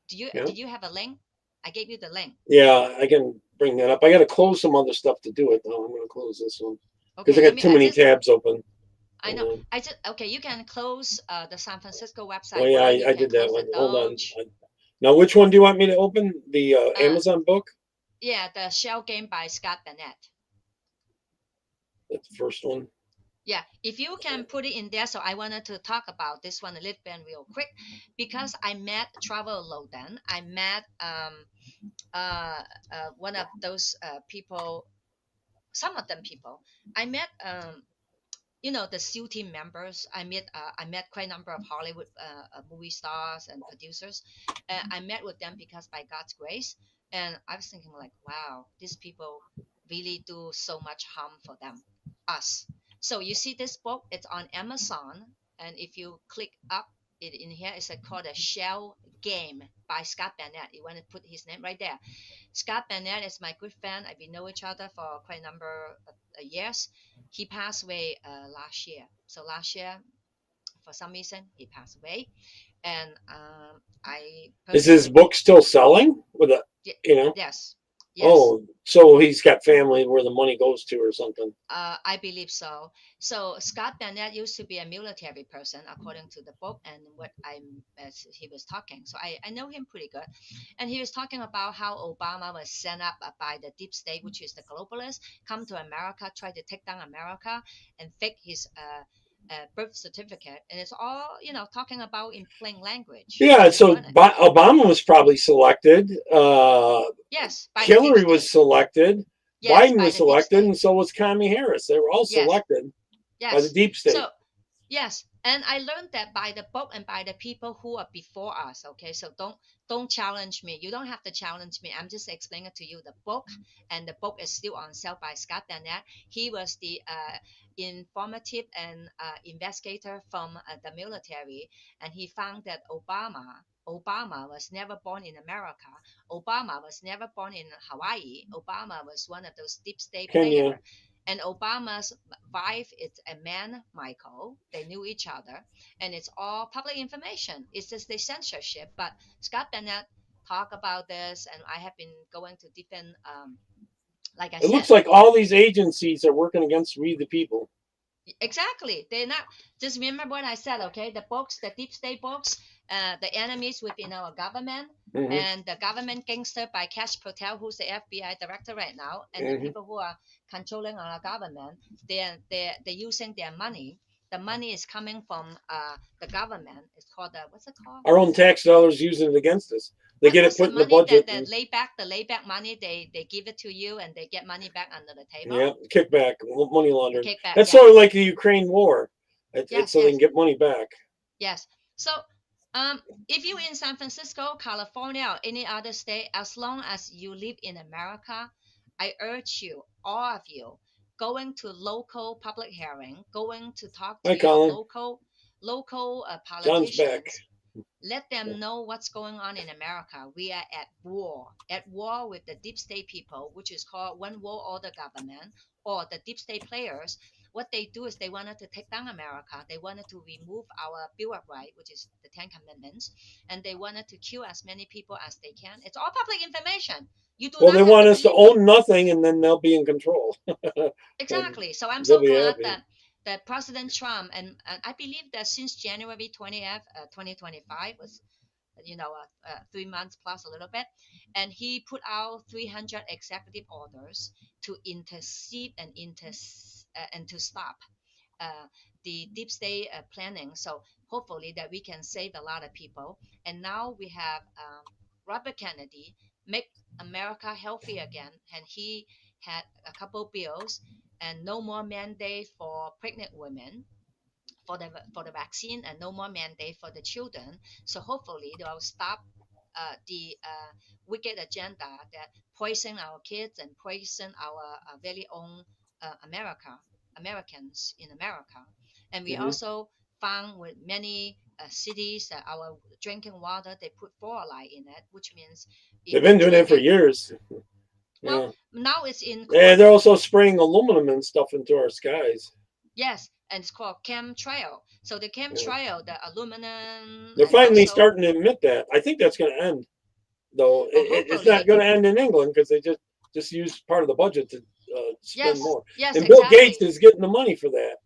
Did you have a link? I gave you the link. Yeah, I can bring that up. I got to close some other stuff to do it, though. I'm going to close this one because Okay, I got too many tabs open. I know. Okay. You can close the San Francisco website. Oh yeah, or I did that one. Hold on. Now, which one do you want me to open? The Amazon book? Yeah, The Shell Game by Scott Bennett. That's the first one. Yeah, if you can put it in there. So I wanted to talk about this one a little bit real quick because I met Travel Loden. I met one of those people. Some of them people. I met the SEAL team members. I met quite a number of Hollywood movie stars and producers. I met with them because by God's grace, and I was thinking like, wow, these people really do so much harm for us. So you see this book, it's on Amazon, and if you click up it in here, it's called A Shell Game by Scott Bennett. You want to put his name right there. Scott Bennett is my good friend. We know each other for quite a number of years. He passed away last year. So last year, for some reason, he passed away, and is his book still selling? Yes. Oh, so he's got family where the money goes to or something. I believe so. So Scott Bennett used to be a military person, according to the book and as he was talking. So I know him pretty good, and he was talking about how Obama was sent up by the deep state, which is the globalists, come to America, try to take down America, and fake his birth certificate, and it's all talking about in plain language. Yeah, so Obama was probably selected. Yes, Hillary was selected. Yes, Biden was selected, and so was Kamala Harris. They were all selected by the deep state. So, yes, and I learned that by the book and by the people who are before us. Okay, so don't challenge me. You don't have to challenge me. I'm just explaining to you the book, and the book is still on sale by Scott Bennett. He was the informative and investigator from the military, and he found that Obama was never born in America. Obama was never born in Hawaii. Obama was one of those deep state players. And Obama's wife is a man, Michael. They knew each other, and it's all public information. It's just the censorship. But Scott Bennett talked about this, and I have been going to different, like I said. It looks like all these agencies are working against we the people. Exactly. They're not. Just remember what I said, okay? The books, the deep state books, the enemies within our government, and the Government Gangster by Kash Patel, who's the FBI director right now, and the people who are controlling our government, they're using their money the money is coming from the government. It's called what's it called? Our own tax dollars using it against us. They get it What's put the in the money budget. that the layback money they give it to you and they get money back under the table? Yeah, kickback, money laundering. Kickback, That's yeah. sort of like the Ukraine war. It's Yes, so they yes. can get money back. Yes. So, if you in San Francisco, California, or any other state, as long as you live in America, I urge you, all of you, going to local public hearing, going to talk to Hi, your Colin. local John's back. politicians. Let them know what's going on in America. We are at war with the deep state people, which is called one world order government, or the deep state players. What they do is they wanted to take down America. They wanted to remove our Bill of Rights, which is the Ten Commandments, and they wanted to kill as many people as they can. It's all public information. You do Well, not they have want to us to believe me. own nothing, and then they'll be in control. Exactly. So I'm They'll so be glad happy. that President Trump and I believe that since January 20th, 2025 was 3 months plus a little bit, and he put out 300 executive orders to intercede and to stop the deep state planning. So hopefully that we can save a lot of people. And now we have Robert Kennedy make America healthy again, and he had a couple bills and no more mandate for pregnant women for the vaccine and no more mandate for the children. So hopefully they will stop the wicked agenda that poison our kids and poison our very own Americans in America. And we also found with many cities that our drinking water they put fluoride in it, which means They've been doing it for years. Well, now it's in. And they're also spraying aluminum and stuff into our skies. Yes, and it's called chemtrail. So the chemtrail, the aluminum. They're and finally also, starting to admit that. I think that's going to end, though. It's not going to end in England because they just use part of the budget to spend more. Yes, and Bill exactly. Gates is getting the money for that.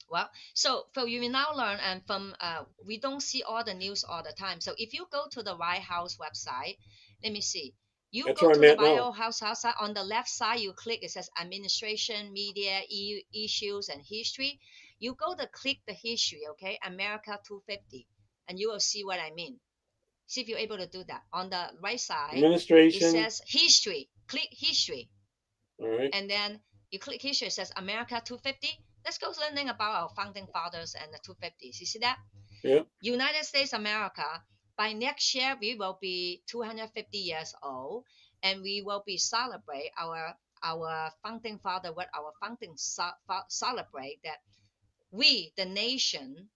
Well, so you will now learn, and from we don't see all the news all the time. So if you go to the White House website, let me see. You That's go where to I'm the at now. White House website. On the left side, you click. It says Administration, Media, Issues, and History. You go to click the history. Okay, America 250, and you will see what I mean. See if you're able to do that. On the right side, Administration. it says History. Click History. All right. And then you click history, it says America 250. Let's go learning about our founding fathers and the 250s. You see that? Yeah. United States America, by next year, we will be 250 years old, and we will be celebrate our founding father, what our founding celebrate that we, the nation,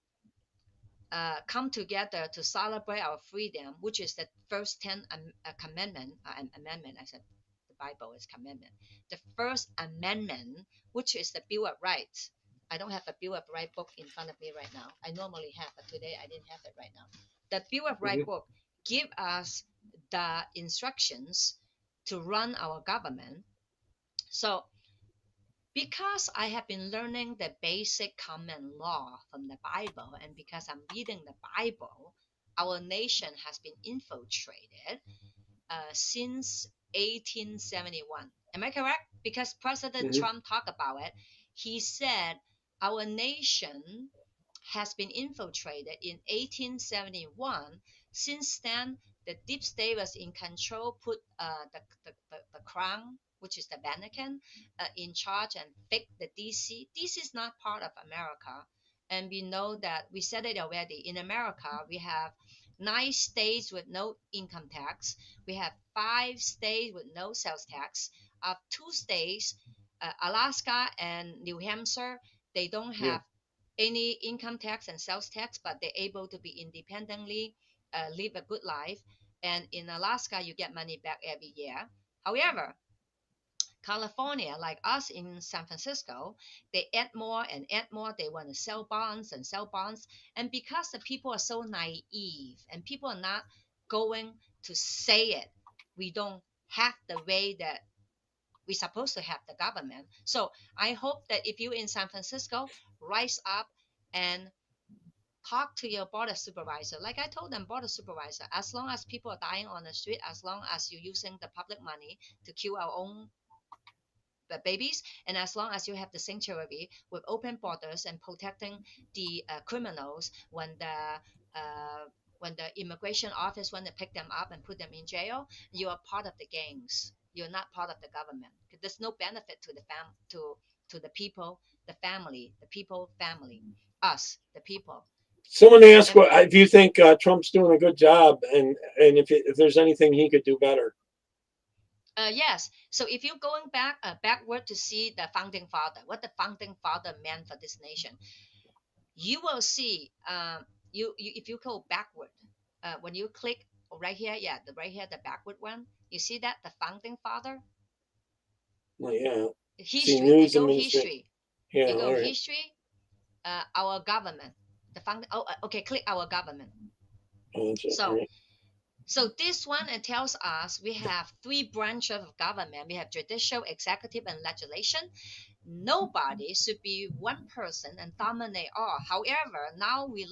come together to celebrate our freedom, which is the first 10 amendment. I said the Bible is commandment. The first amendment, which is the Bill of Rights. I don't have a Bill of Rights book in front of me right now. I normally have, but today I didn't have it right now. The Bill of Rights book give us the instructions to run our government. So because I have been learning the basic common law from the Bible, and because I'm reading the Bible, our nation has been infiltrated since 1871. Am I correct? Because President Trump talked about it. He said our nation has been infiltrated in 1871. Since then, the deep state was in control, put the crown, which is the Vatican, in charge and fixed the DC. This is not part of America. And we know that we said it already. In America, we have 9 states with no income tax. We have 5 states with no sales tax. 2 states, Alaska and New Hampshire, they don't have any income tax and sales tax, but they're able to be independently live a good life. And in Alaska, you get money back every year. However, California, like us in San Francisco, they add more and add more. They want to sell bonds and sell bonds. And because the people are so naive and people are not going to say it, we don't have the way that we're supposed to have the government. So I hope that if you're in San Francisco, rise up and talk to your border supervisor. Like I told them, border supervisor, as long as people are dying on the street, as long as you're using the public money to kill our own babies, and as long as you have the sanctuary with open borders and protecting the criminals when the immigration office want to pick them up and put them in jail, you are part of the gangs. You're not part of the government. There's no benefit to the to the people, the family, the people, family, us, the people. Someone asked what if you think Trump's doing a good job, and if there's anything he could do better. Yes. So if you're going backward to see the founding father, what the founding father meant for this nation, you will see. You if you go backward, when you click right here, yeah, right here, the backward one, you see that the founding father Well, yeah. See, history. You news go administration. history. Yeah. You go All right. history. Our government, the founding. Oh, okay. Click our government. All So right. So this one it tells us we have three branches of government. We have judicial, executive, and legislation. Nobody should be one person and dominate all. However, now we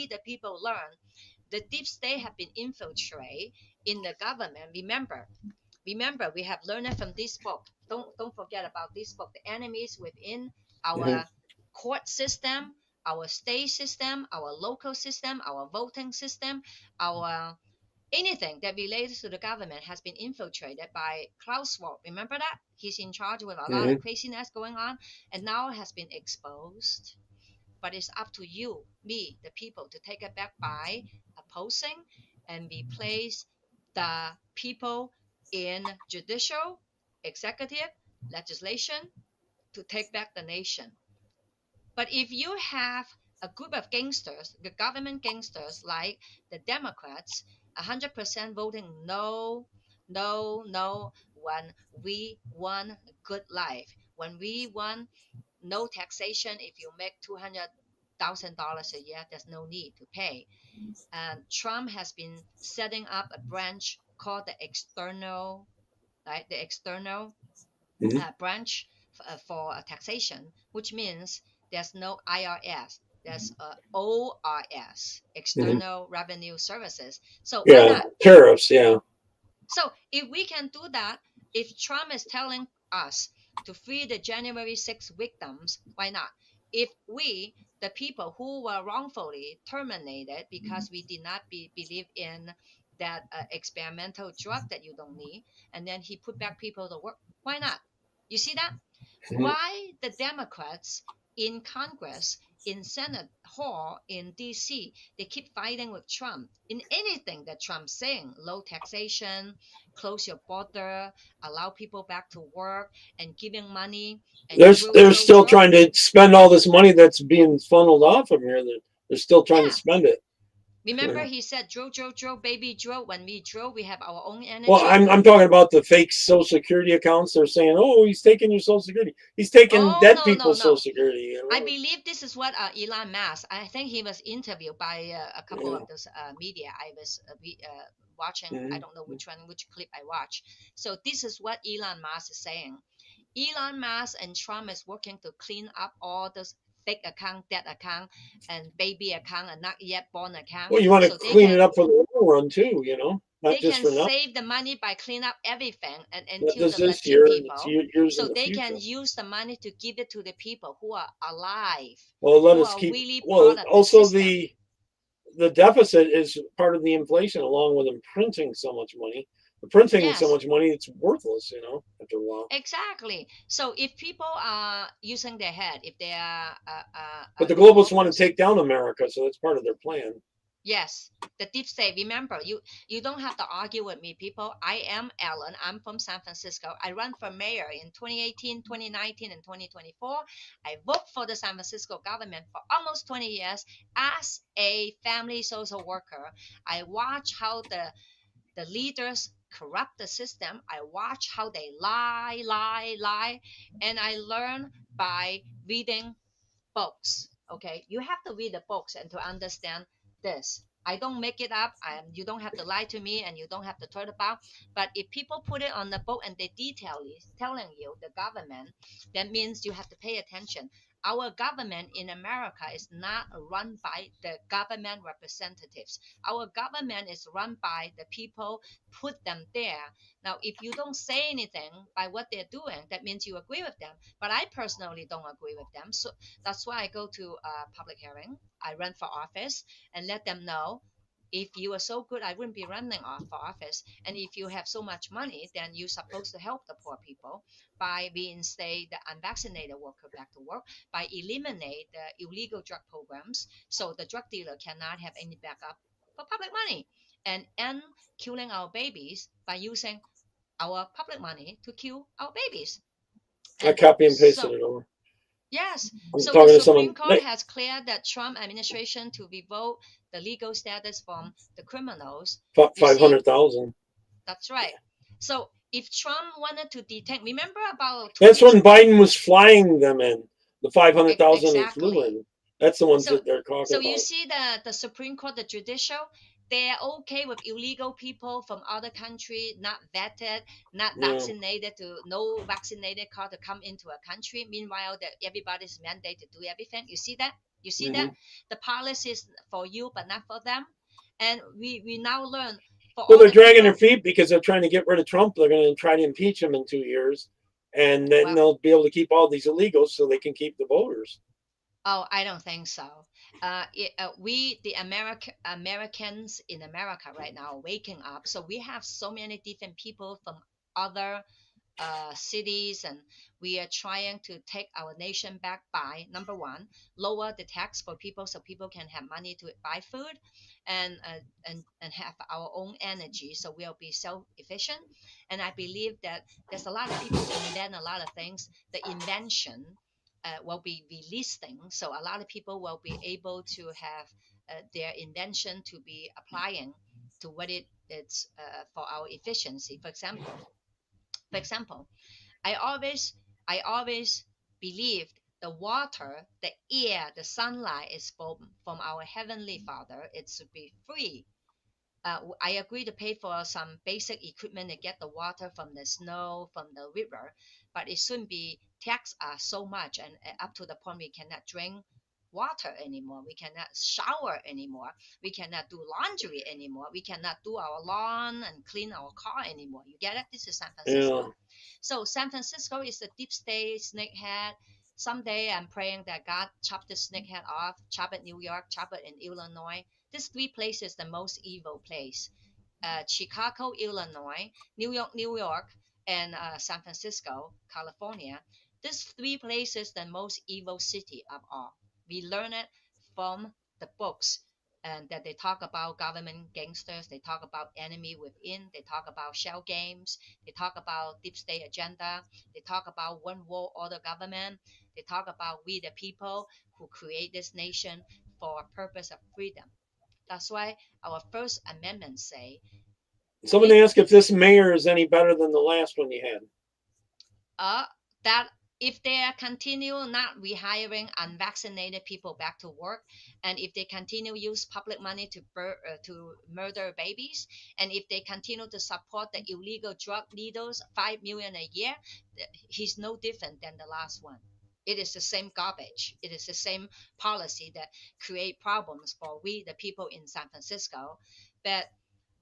the people learn, the deep state have been infiltrated in the government. Remember, we have learned from this book. Don't forget about this book. The enemies within our court system, our state system, our local system, our voting system, our anything that relates to the government has been infiltrated by Klaus Schwab. Remember that? He's in charge with a lot of craziness going on and now has been exposed. But it's up to you, me, the people, to take it back by opposing and replace the people in judicial, executive, legislation to take back the nation. But if you have a group of gangsters, the government gangsters like the Democrats, 100% voting no, no, no, when we want a good life, when we want no taxation, if you make $200,000 a year, there's no need to pay. And Trump has been setting up a branch called the external, right? The external branch for taxation, which means there's no IRS, there's ORS, External Revenue Services. So why not? Tariffs. Yeah. So if we can do that, if Trump is telling us to free the January 6 victims, why not? If we, the people who were wrongfully terminated because we did not believe in that experimental drug that you don't need, and then he put back people to work, why not? You see that? Why the Democrats in Congress, in Senate Hall, in DC, they keep fighting with Trump in anything that Trump's saying: low taxation, close your border, allow people back to work, and giving money. And They're still trying to spend all this money that's being funneled off of here. They're still trying to spend it. Remember, he said, "Drill, baby, drill." When we drill, we have our own energy. Well, I'm talking about the fake Social Security accounts. They're saying, "Oh, he's taking your Social Security. He's taking dead people's Social Security." You know? I believe this is what Elon Musk. I think he was interviewed by a couple of those media. I was watching. I don't know which clip I watched. So this is what Elon Musk is saying. Elon Musk and Trump is working to clean up all those fake account, dead account, and baby account, and not yet born account. Well, you want to clean it up for the long run too, you know. Not they just can save the money by clean up everything and until the legit people, so they can use the money to give it to the people who are alive. Well, let us keep. Really also the deficit is part of the inflation, along with them printing so much money. The printing so much money, it's worthless, you know, after a while. Exactly. So if people are using their head, if they are, but the globalists want to take down America, so that's part of their plan. Yes, the deep state. Remember, you don't have to argue with me, people. I am Ellen. I'm from San Francisco. I run for mayor in 2018, 2019, and 2024. I worked for the San Francisco government for almost 20 years as a family social worker. I watch how the leaders corrupt the system. I watch how they lie, and I learn by reading books. Okay, you have to read the books and to understand this. I don't make it up. You don't have to lie to me, and you don't have to turn about. But if people put it on the book and they telling you the government, that means you have to pay attention. our government in America is not run by the government representatives. Our government is run by the people put them there. Now, if you don't say anything by what they're doing, that means you agree with them. But I personally don't agree with them. So that's why I go to a public hearing. I run for office and let them know, if you are so good, I wouldn't be running off for office. And if you have so much money, then you're supposed to help the poor people by reinstate the unvaccinated worker back to work, by eliminate the illegal drug programs so the drug dealer cannot have any backup for public money, and end killing our babies by using our public money to kill our babies. I And copy and pasted so, it over. yes, I'm so the talking to Supreme someone. Court has cleared that Trump administration to revoke the legal status from the criminals. You see, 500,000. that's right. So if Trump wanted to detain, remember about That's 20, when Biden was flying them in. The 500,000 he flew exactly. in. That's the ones So, that they're talking so you about. see the Supreme Court, the judicial, they're okay with illegal people from other country, not vetted, not Yeah. vaccinated, to no vaccinated card to come into a country. Meanwhile, that everybody's mandated to do everything. You see that? You see that? The policy is for you, but not for them. And we now learn for Well, all they're the dragging their people. feet because they're trying to get rid of Trump. They're going to try to impeach him in 2 years, and then Well, they'll be able to keep all these illegals so they can keep the voters. oh, I don't think so. We, the Americans in America right now, are waking up. So we have so many different people from other cities, and we are trying to take our nation back by, number one, lower the tax for people so people can have money to buy food, and have our own energy, so we'll be self-efficient. And I believe that there's a lot of people to invent a lot of things. The invention will be releasing, so a lot of people will be able to have their invention to be applying to what it's for our efficiency. For example, I always believed the water, the air, the sunlight is from our heavenly Father. It should be free. I agree to pay for some basic equipment to get the water from the snow, from the river, but it shouldn't be tax us so much, and up to the point we cannot drink water anymore. We cannot shower anymore. We cannot do laundry anymore. We cannot do our lawn and clean our car anymore. You get it? This is San Francisco. Yeah. So San Francisco is a deep state snakehead. Someday I'm praying that God chop the snakehead off, chop it New York, chop it in Illinois. These three places the most evil place. Chicago, Illinois, New York, and San Francisco, California. These three places the most evil city of all. We learn it from the books, and that they talk about government gangsters, they talk about enemy within, they talk about shell games, they talk about deep state agenda, they talk about one world order government, they talk about we the people who create this nation for a purpose of freedom. That's why our First Amendment say, Someone asked if this mayor is any better than the last one you had. that if they continue not rehiring unvaccinated people back to work, and if they continue use public money to murder babies, and if they continue to support the illegal drug dealers, 5 million a year, he's no different than the last one. It is the same garbage. It is the same policy that create problems for we the people in San Francisco. But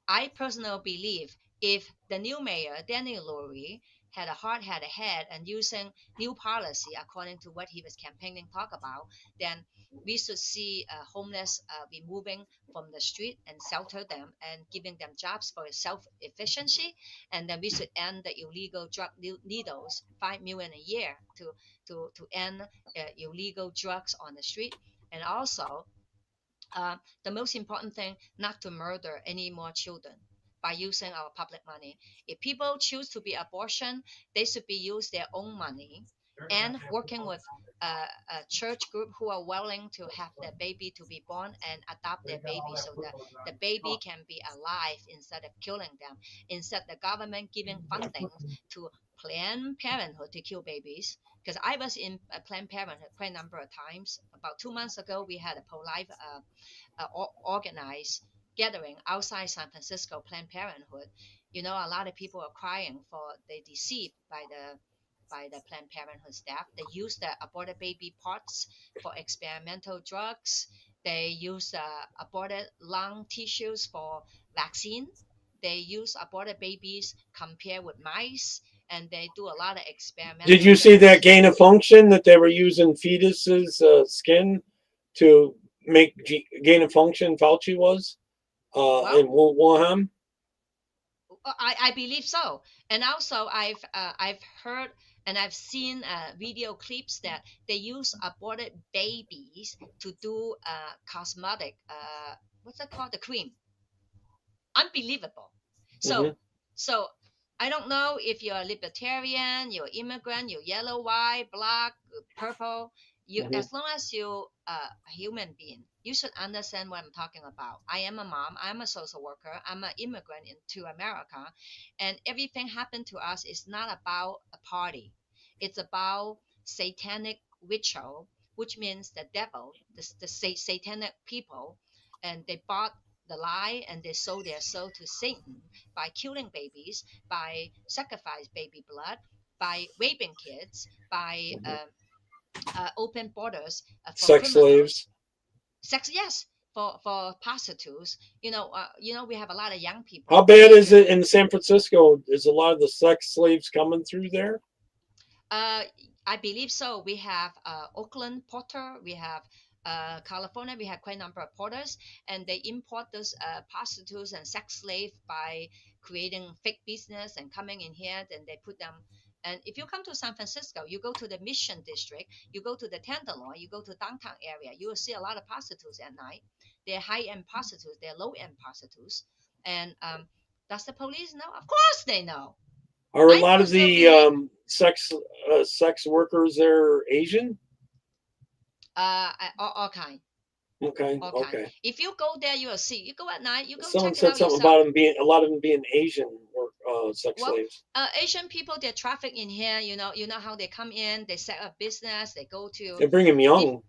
I personally believe if the new mayor, Danny Lurie, had a hard head and using new policy according to what he was campaigning talk about, then we should see homeless removing from the street and shelter them and giving them jobs for self-efficiency. And then we should end the illegal drug needles, 5 million a year to end illegal drugs on the street. And also the most important thing, not to murder any more children by using our public money. If people choose to be abortion, they should be use their own money and working with a church group who are willing to have their baby to be born and adopt their baby so that the baby can be alive instead of killing them. Instead, the government giving funding to Planned Parenthood to kill babies. Because I was in Planned Parenthood quite a number of times. About 2 months ago, we had a pro-life organized gathering outside San Francisco Planned Parenthood. A lot of people are crying for they deceived by by the Planned Parenthood staff. They use the aborted baby parts for experimental drugs. They use aborted lung tissues for vaccine. They use aborted babies compared with mice, and they do a lot of experimental Did you see that things. gain of function that they were using fetuses skin to make gain of function? Fauci was in Well, Wuhan. I believe so. And also I've heard and I've seen video clips that they use aborted babies to do cosmetic what's that called, the cream. Unbelievable. Hmm. So I don't know if you're a libertarian, you're immigrant, you're yellow, white, black, purple. You, Hmm. as long as you a human being, you should understand what I'm talking about. I am a mom. I'm a social worker. I'm an immigrant into America, and everything happened to us is not about a party. It's about satanic ritual, which means the devil, the satanic people, and they bought the lie and they sold their soul to Satan by killing babies, by sacrifice baby blood, by raping kids, by Hmm. open borders for Sex criminals, slaves. sex, yes, for prostitutes. We have a lot of young How people, bad is it teenagers. in San Francisco? Is a lot of the sex slaves coming through there? Uh, I believe so. We have Oakland Porter. We have California. We have quite a number of porters, and they import those prostitutes and sex slaves by creating fake business and coming in here. Then they put them. And if you come to San Francisco, you go to the Mission District, you go to the Tenderloin, you go to downtown area, you will see a lot of prostitutes at night. They're high-end prostitutes. They're low-end prostitutes. And does the police know? Of course they know. Are a I lot of personally the believe sex workers there Asian? all kind. Okay, All kind. okay. If you go there, you will see. You go at night, you go Someone check it said out something yourself. about them being a lot of them being Asian or sex Well, slaves. Asian people, they're trafficked in here. You know how they come in, they set up business, they go to They bring them diff- young.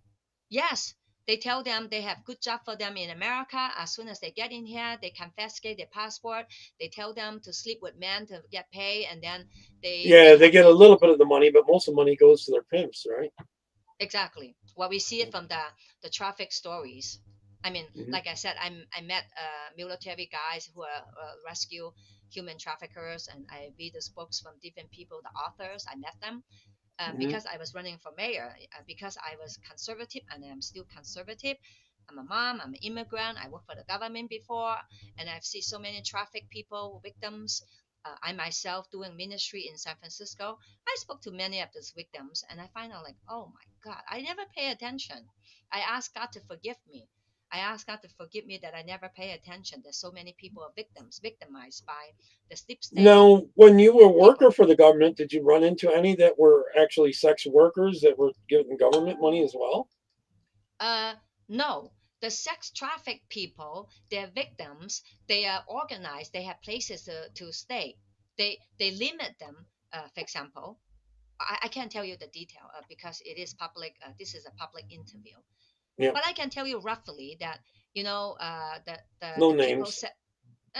yes, they tell them they have good job for them in America. As soon as they get in here, they confiscate their passport. They tell them to sleep with men to get pay, and then they Yeah, they have get a to. little bit of the money, but most of the money goes to their pimps, right? Exactly. Well, we see it from the traffic stories. I mean, Hmm. like I said, I met military guys who are rescue human traffickers, and I read the books from different people, the authors. I met them Hmm. because I was running for mayor, because I was conservative, and I'm still conservative. I'm a mom. I'm an immigrant. I worked for the government before, and I've seen so many traffic people, victims. I myself doing ministry in San Francisco. I spoke to many of those victims, and I find out like, oh my God, I never pay attention. I ask God to forgive me. I ask God to forgive me that I never pay attention. There's so many people are victims, victimized by the sleep state Now, when you were a worker people. for the government, did you run into any that were actually sex workers that were getting government money as well? Uh, no, the sex traffic people, they're victims. They are organized. They have places to stay. They limit them. For example, I can't tell you the detail because it is public. This is a public interview, Yeah, but I can tell you roughly that no the people names. said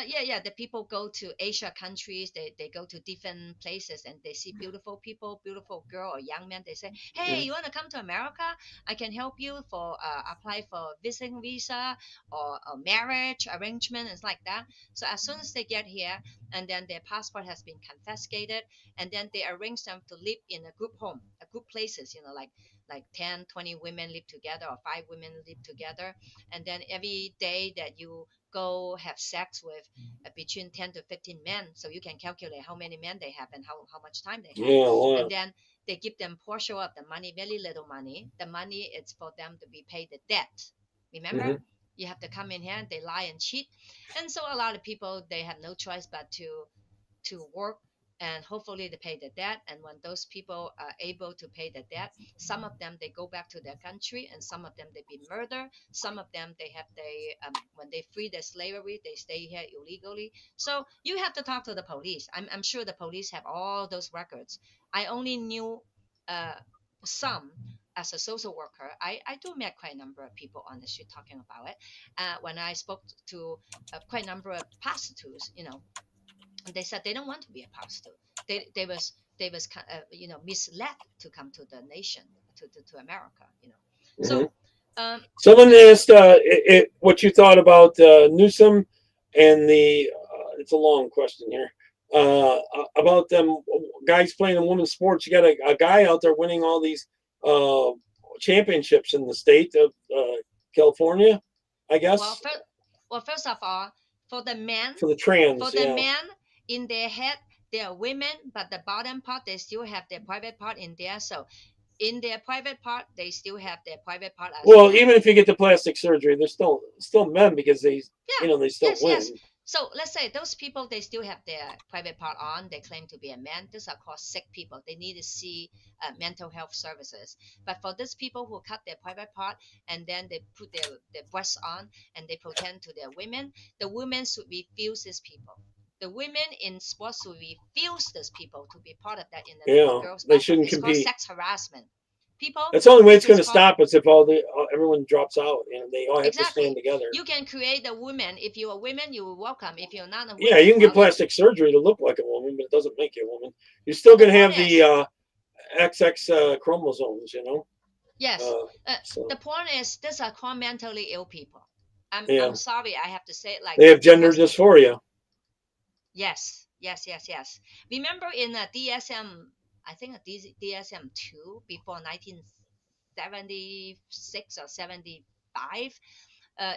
yeah, the people go to Asia countries. They go to different places and they see beautiful people, beautiful girl or young man. They say, hey, Mhm. you want to come to America? I can help you for apply for visiting visa or a marriage arrangement and like that. So as soon as they get here and then their passport has been confiscated, and then they arrange them to live in a group home, a group places, like 10, 20 women live together or 5 women live together. And then every day that you go have sex with between 10 to 15 men, so you can calculate how many men they have and how much time they have. Yeah, a And lot. then they give them portion of the money, very little money. The money is for them to be paid the debt. Remember, Hmm. you have to come in here and they lie and cheat. And so a lot of people, they have no choice but to work, and hopefully they pay the debt. And when those people are able to pay the debt, some of them they go back to their country, and some of them they've been murdered. Some of them they have when they free their slavery, they stay here illegally. So you have to talk to the police. I'm sure the police have all those records. I only knew uh, some. As a social worker, I do met quite a number of people on the street talking about it. When I spoke to quite a number of prostitutes, they said they don't want to be a prostitute. they was misled to come to the nation, to America. Mhm. So um, Someone asked what you thought about Newsom and the. It's a long question here. About them guys playing in women's sports. You got a guy out there winning all these uh, championships in the state of California, I well, guess, first of all, for the men, for the for trans. the Yeah. men in their head, they are women, but the bottom part they still have their private part in there. So in their private part, they still have their private part as Well, men. even if you get the plastic surgery, they're still men because Yeah, they still yes, yes. win. So let's say those people, they still have their private part on. They claim to be a man. These are called sick people. They need to see mental health services. But for these people who cut their private part and then they put their breasts on and they pretend to their women, the women should refuse these people. The women in sports should refuse these people to be part of that in the Yeah, girls' they bathroom. shouldn't It's called compete. sex harassment. People, That's the only way it's this going is to called stop us if everyone drops out and they all have to stand exactly. together. You can create a woman. If you're a woman, you will welcome. If you're not a Yeah, woman, you can get well, then plastic surgery to look like a woman, but it doesn't make you a woman. You're still the going to point have is, the XX chromosomes, yes, Uh, the so point is, these are called mentally ill people. I'm yeah, sorry, I have to say it like they have that gender because dysphoria. yes, yes, yes, yes. Remember in a DSM, I think a DSM 2 before 1976 or 75,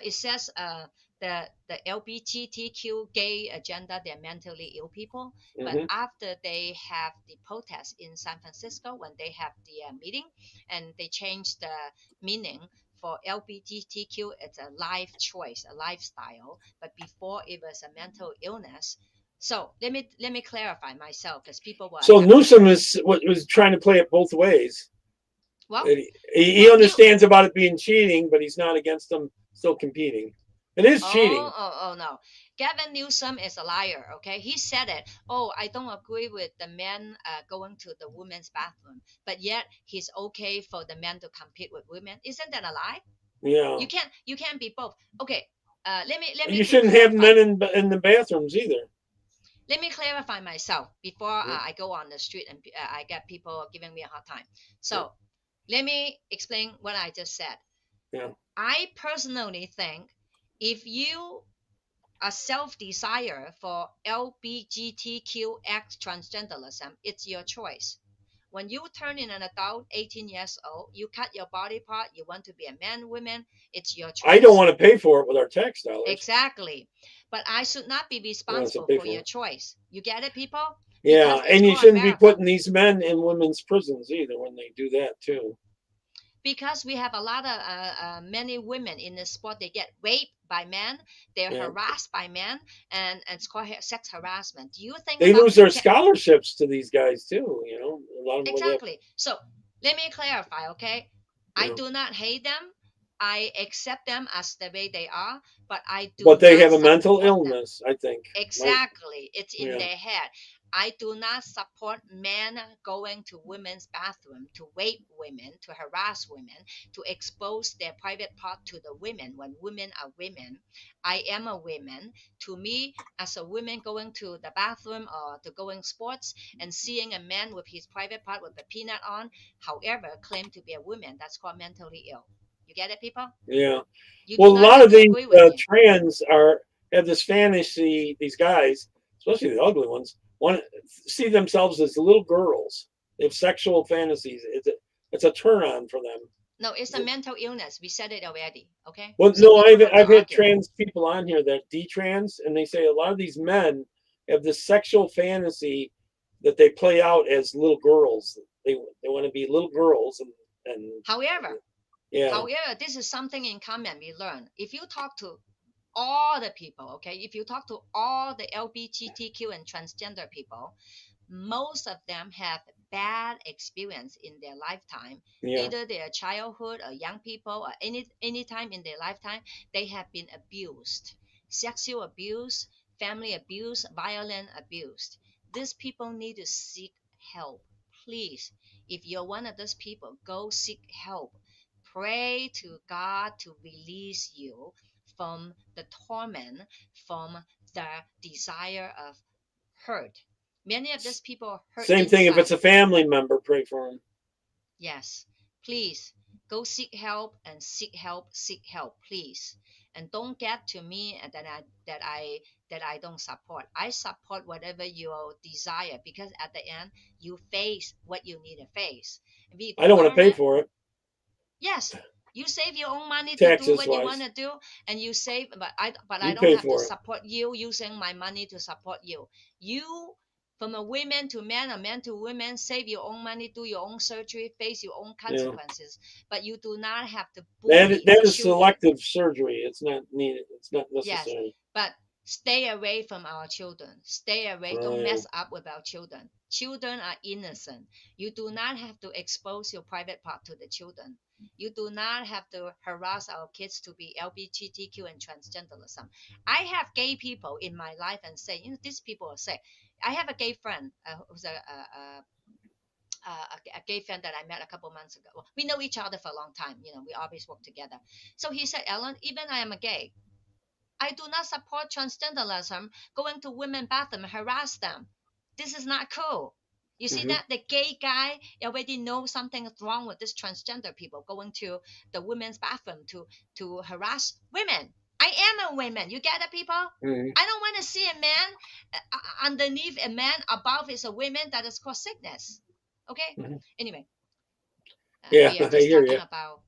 it says the LGBTQ gay agenda, they're mentally ill people. But Hmm. after they have the protest in San Francisco, when they have the meeting and they change the meaning for LGBTQ, it's a life choice, a lifestyle. But before it was a mental illness. So let me clarify myself because people will So attempt to Newsom change. was trying to play it both ways. Well, He well, you understands about it being cheating, but he's not against them still competing. It is cheating. oh no. Gavin Newsom is a liar, okay? He said it. Oh, I don't agree with the men going to the women's bathroom, but yet he's okay for the men to compete with women. Isn't that a lie? Yeah, You can't be both. Okay. Let me you shouldn't have clarify. men in the bathrooms either. Let me clarify myself before Yeah, I go on the street and I get people giving me a hard time. So let me explain what I just said. yeah. I personally think if you a self-desire for LGBTQX transgenderism, it's your choice. When you turn in an adult, 18 years old, you cut your body part, you want to be a man, woman, it's your I don't choice. want to pay for it with our tax dollars. Exactly. But I should not be I want to responsible pay for for your it. choice. You get it, people? Yeah, Because it's and you called shouldn't be America. putting these men in women's prisons either when they do that too. Because we have a lot of many women in the sport, they get raped by men, they're Yeah, harassed by men, and it's called sex harassment. Do you think they about lose their scholarships to these guys too. A lot of them would have. exactly? So let me clarify, okay? I Yeah. do not hate them. I accept them as the way they are, but I do But they not have a mental support them. illness, I think. Right? Exactly. It's in Yeah. their head. I do not support men going to women's bathroom to rape women, to harass women, to expose their private part to the women when women are women. I am a woman. To me, as a woman going to the bathroom or to going sports and seeing a man with his private part with a peanut on, however, claim to be a woman, that's called mentally ill. You get it, people? Yeah. You Well, do a not lot have of to these agree with me. trans have this fantasy. These guys, especially the ugly ones, want to see themselves as little girls. They have sexual fantasies. It's a turn on for them. No, it's a mental illness. We said it already. Okay. Well, So no, we don't I've have to I've had argue. trans people on here that detrans, and they say a lot of these men have this sexual fantasy that they play out as little girls. They want to be little girls, and However, yeah, however, this is something in common we learn. If you talk to all the people, okay, if you talk to all the LGBTQ and transgender people, most of them have bad experience in their lifetime. yeah, Either their childhood or young people or any time in their lifetime, they have been abused. Sexual abuse, family abuse, violent abuse. These people need to seek help. Please, if you're one of those people, go seek help. Pray to God to release you from the torment, from the desire of hurt. Many of these people hurt Same thing if inside. it's a family member, pray for them. Yes, please go seek help and seek help, please. And don't get to me and that I don't support. I support whatever you desire because at the end you face what you need to face. We I don't want to learn pay it. for it, Yes, you save your own money to do taxes what you want wise. to do, and you save. But I You don't pay have to for it. support you using my money to support you. You, from a women to men, a man to women, save your own money, do your own surgery, face your own Yeah. consequences. But you do not have to That bully that is children. selective surgery. It's not needed. It's not Yes, necessary. but stay away from our children. Stay away. Don't Yeah. mess up with our children. Children are innocent. You do not have to expose your private part to the children. You do not have to harass our kids to be LGBTQ and transgenderism. I have gay people in my life and say, these people are sick. I have a gay friend who's a gay friend that I met a couple months ago. Well, we know each other for a long time. We always work together. So he said, Ellen, even I am a gay. I do not support transgenderism, going to women bathroom, harass them. This is not cool. You see that the gay guy already knows something is wrong with this transgender people going to the women's bathroom to harass women. I am a woman. You get it, people? Mhm. I don't want to see a man underneath a man, above is a woman. That is called sickness. Okay. Mhm. Anyway, Yeah, we are I just hear talking you. about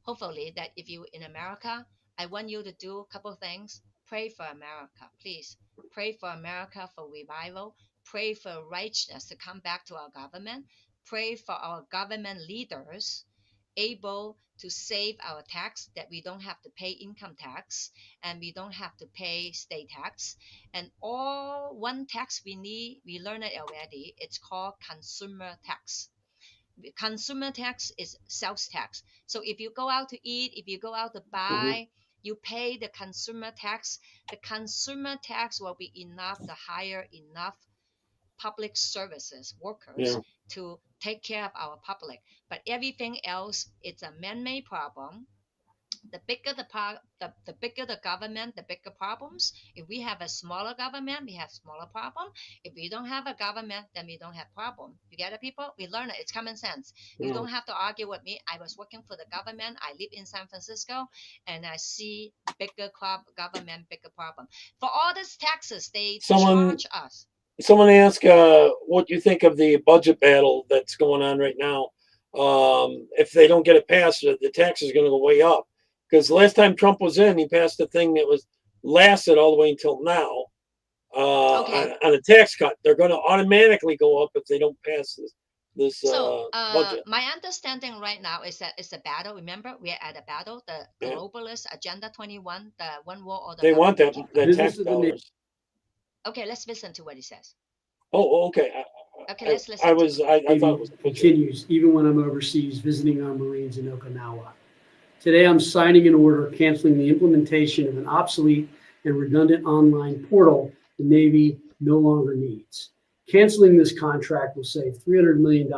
hopefully that if you in America, I want you to do a couple things. Pray for America, please. Pray for America for revival. Pray for righteousness to come back to our government. Pray for our government leaders able to save our tax, that we don't have to pay income tax and we don't have to pay state tax. And all one tax we need, we learned it already. It's called consumer tax. Consumer tax is sales tax. So if you go out to eat, if you go out to buy, you pay the consumer tax. The consumer tax will be enough to hire enough public services workers Yeah. to take care of our public. But everything else, it's a man-made problem. The bigger the bigger the government, the bigger problems. If we have a smaller government, we have smaller problem. If we don't have a government, then we don't have problem. You get it, people? We learn it. It's common sense. You Yeah. don't have to argue with me. I was working for the government. I live in San Francisco, and I see bigger government, bigger problem. For all these taxes, they Someone charge us. someone asked what you think of the budget battle that's going on right now. If they don't get it passed, the tax is going to go way up. Because last time Trump was in, he passed a thing that was lasted all the way until now Okay. on a tax cut. They're going to automatically go up if they don't pass this So, budget. my understanding right now is that it's a battle. Remember, we are at a battle. The Yeah. globalist Agenda 21, the one world order They want government that keep. tax dollars. Okay, let's listen to what he says. Oh, okay. Okay, let's listen. I thought it was continues even when I'm overseas visiting our Marines in Okinawa. Today, I'm signing an order canceling the implementation of an obsolete and redundant online portal the Navy no longer needs. Canceling this contract will save $300 million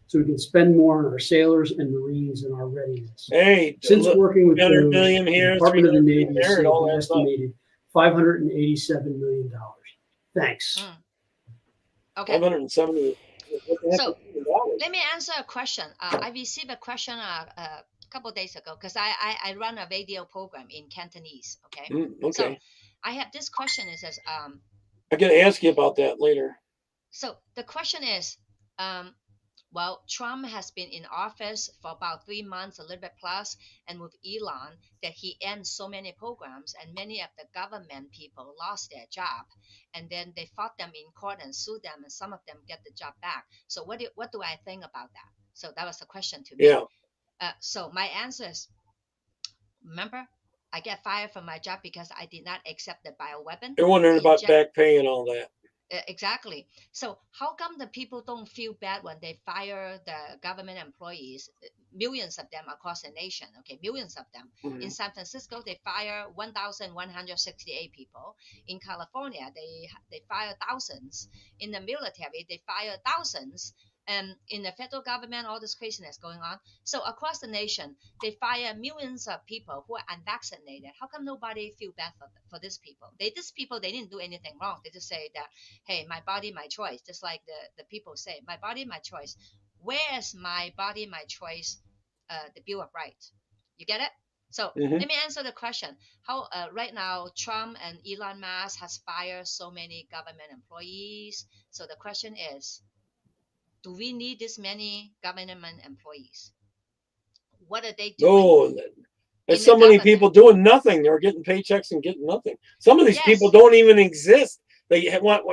so we can spend more on our sailors and Marines and our readiness. Hey, Since look, working with 300 DOGE, million the here, Department of the 300 Navy million has there, it saved all an adds up. estimated $587 million. Thanks. Okay. 570. So let me answer a question. I received a question a couple days ago because I run a radio program in Cantonese. Okay. Okay. So I have this question. It says I'm gonna ask you about that later. So the question is, well, Trump has been in office for about 3 months, a little bit plus, and with Elon, that he ends so many programs, and many of the government people lost their job, and then they fought them in court and sued them, and some of them get the job back. So what do I think about that? So that was a question to me. Yeah. So my answer is, remember, I get fired from my job because I did not accept the bioweapon. They're wondering about back pay and all that. Exactly. So how come the people don't feel bad when they fire the government employees? Millions of them across the nation. Okay, millions of them. In San Francisco, they fire 1,168 people. In California, they fire thousands. In the military, they fire thousands. And in the federal government, all this craziness going on. So across the nation, they fire millions of people who are unvaccinated. How come nobody feel bad for these people? These people, they didn't do anything wrong. They just say that, hey, my body, my choice. Just like the people say, my body, my choice. Where's my body, my choice? The Bill of Rights. You get it? So Mhm. let me answer the question. How right now Trump and Elon Musk has fired so many government employees. So the question is, do we need this many government employees? What are they doing No, there's in the so many government? people doing nothing. They're getting paychecks and getting nothing. Some of these people Yes, don't even exist. They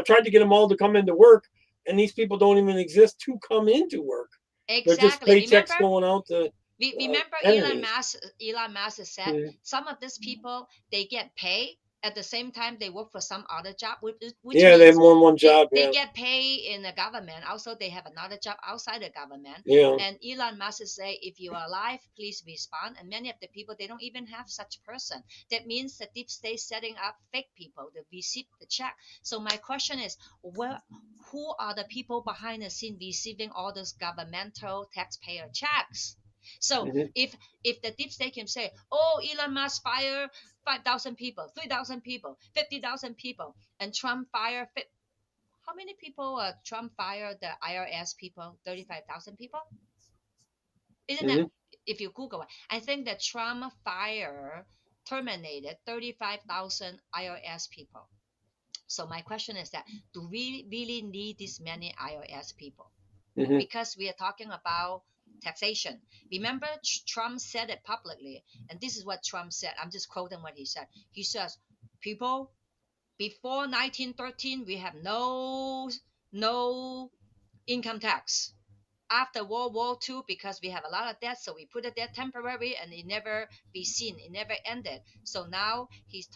tried to get them all to come into work, and these people don't even exist to come into work. They're just exactly. paychecks going out to Remember entities. Elon Musk said Mhm. some of these people they get paid at the same time they work for some other job, which Yeah, they have means more than one job. they Yeah, get paid in the government. Also, they have another job outside the government. yeah. And Elon Musk say, if you are alive, please respond. And many of the people, they don't even have such person. That means the deep state setting up fake people to receive the check. So my question is, who are the people behind the scene receiving all those governmental taxpayer checks? So Mhm. if the deep state can say, oh, Elon Musk fire 5,000 people, 3,000 people, 50,000 people, and Trump fire how many people Trump fired the IRS people? 35,000 people? Isn't that, Mhm. if you Google it, I think that Trump terminated 35,000 IRS people. So my question is that, do we really need this many IRS people? Mhm. Because we are talking about taxation. Remember, Trump said it publicly, and this is what Trump said. I'm just quoting what he said. He says, people, before 1913, we have no income tax. After World War II, because we have a lot of debt, so we put it there temporary, and it never be seen, it never ended. So now he's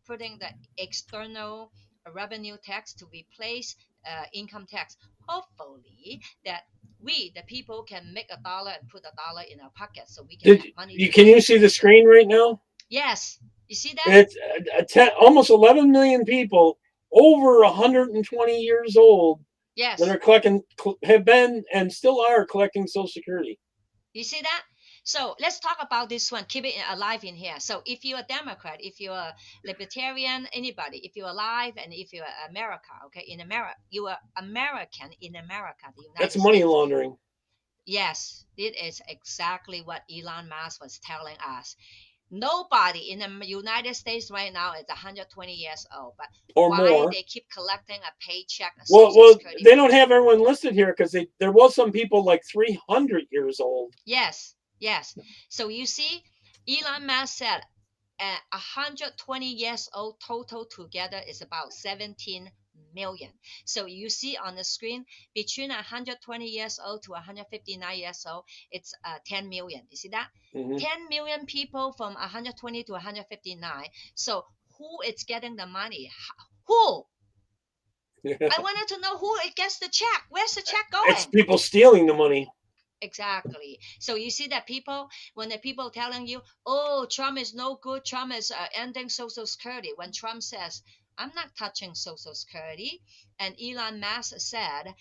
putting the external revenue tax to replace income tax. Hopefully, that we, the people, can make a dollar and put a dollar in our pocket, so we can Did have money you? to Can fund you see the education. screen right now? Yes, you see that? It's almost 11 million people over 120 years old that Yes. are have been and still are collecting Social Security. You see that? So let's talk about this one. Keep it alive in here. So if you're a Democrat, if you're a Libertarian, anybody, if you're alive and if you're America, okay, in America, you are American in America, the That's United money States. laundering. Yes, it is exactly what Elon Musk was telling us. Nobody in the United States right now is 120 years old, but Or why more. they keep collecting a paycheck, a Well, Social Security they don't paycheck? have everyone listed here because there was some people like 300 years old. Yes, yes. So you see, Elon Musk said 120 years old total together is about 17 million. So you see on the screen, between 120 years old to 159 years old, it's 10 million. You see that? Mhm. 10 million people from 120 to 159. So who is getting the money? Who? I wanted to know who it gets the check. Where's the check It's going? people stealing the money. Exactly. So you see that people, when the people telling you, oh, Trump is no good, Trump is ending Social Security. When Trump says, I'm not touching Social Security, and Elon Musk said,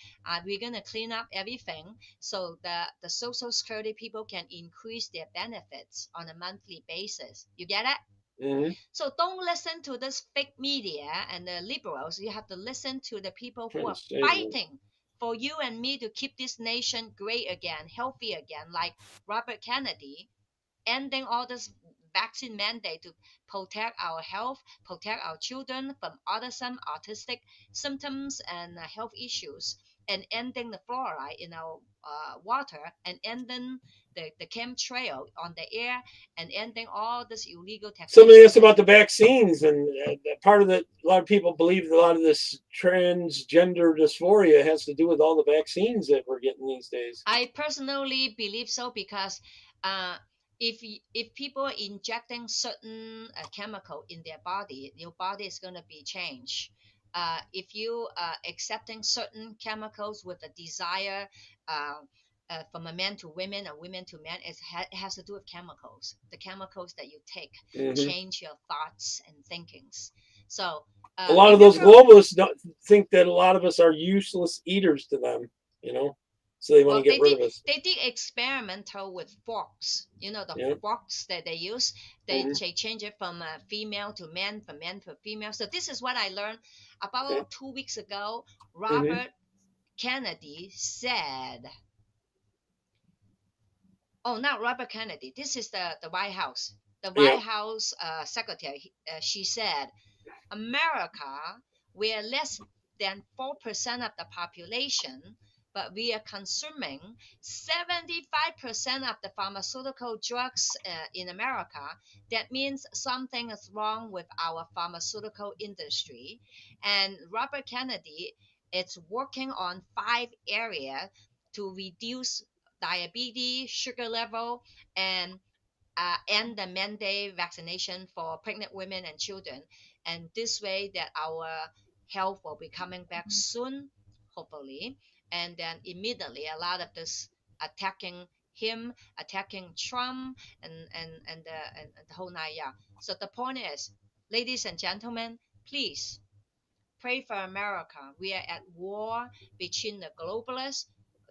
we're going to clean up everything so that the Social Security people can increase their benefits on a monthly basis. You get it? Mhm. So don't listen to this fake media and the liberals. You have to listen to the people who Trying to are say, fighting for you and me to keep this nation great again, healthy again, like Robert Kennedy, ending all this vaccine mandate to protect our health, protect our children from autism, autistic symptoms, and health issues, and ending the fluoride in our water, and ending the chemtrail on the air, and ending all this illegal somebody taxation asked that about the vaccines, and part of it, a lot of people believe a lot of this transgender dysphoria has to do with all the vaccines that we're getting these days. I personally believe so, because uh, if people are injecting certain chemical in their body, your body is going to be changed. If you are accepting certain chemicals with a desire uh, from a man to women or women to men, it has to do with chemicals. The chemicals that you take Mhm. change your thoughts and thinkings. So A lot of those remember, globalists don't think that a lot of us are useless eaters to them, you know. So they want Well, to get rid of us. they did experimental with forks. You know the Yeah. forks that they use. Mhm. They change it from female to man, from man to female. So this is what I learned about Okay. 2 weeks ago. Mhm. Robert Kennedy said, "Oh, not Robert Kennedy. This is the White House. The Yeah. White House secretary. She said, America, we are less than 4% of the population, but we are consuming 75% of the pharmaceutical drugs in America. That means something is wrong with our pharmaceutical industry." And Robert Kennedy is working on 5 areas to reduce diabetes, sugar level, and the mandate vaccination for pregnant women and children. And this way that our health will be coming back soon, hopefully. And then immediately a lot of this attacking him, attacking Trump, and the whole nine. Yeah. So the point is, ladies and gentlemen, please pray for America. We are at war between the globalists.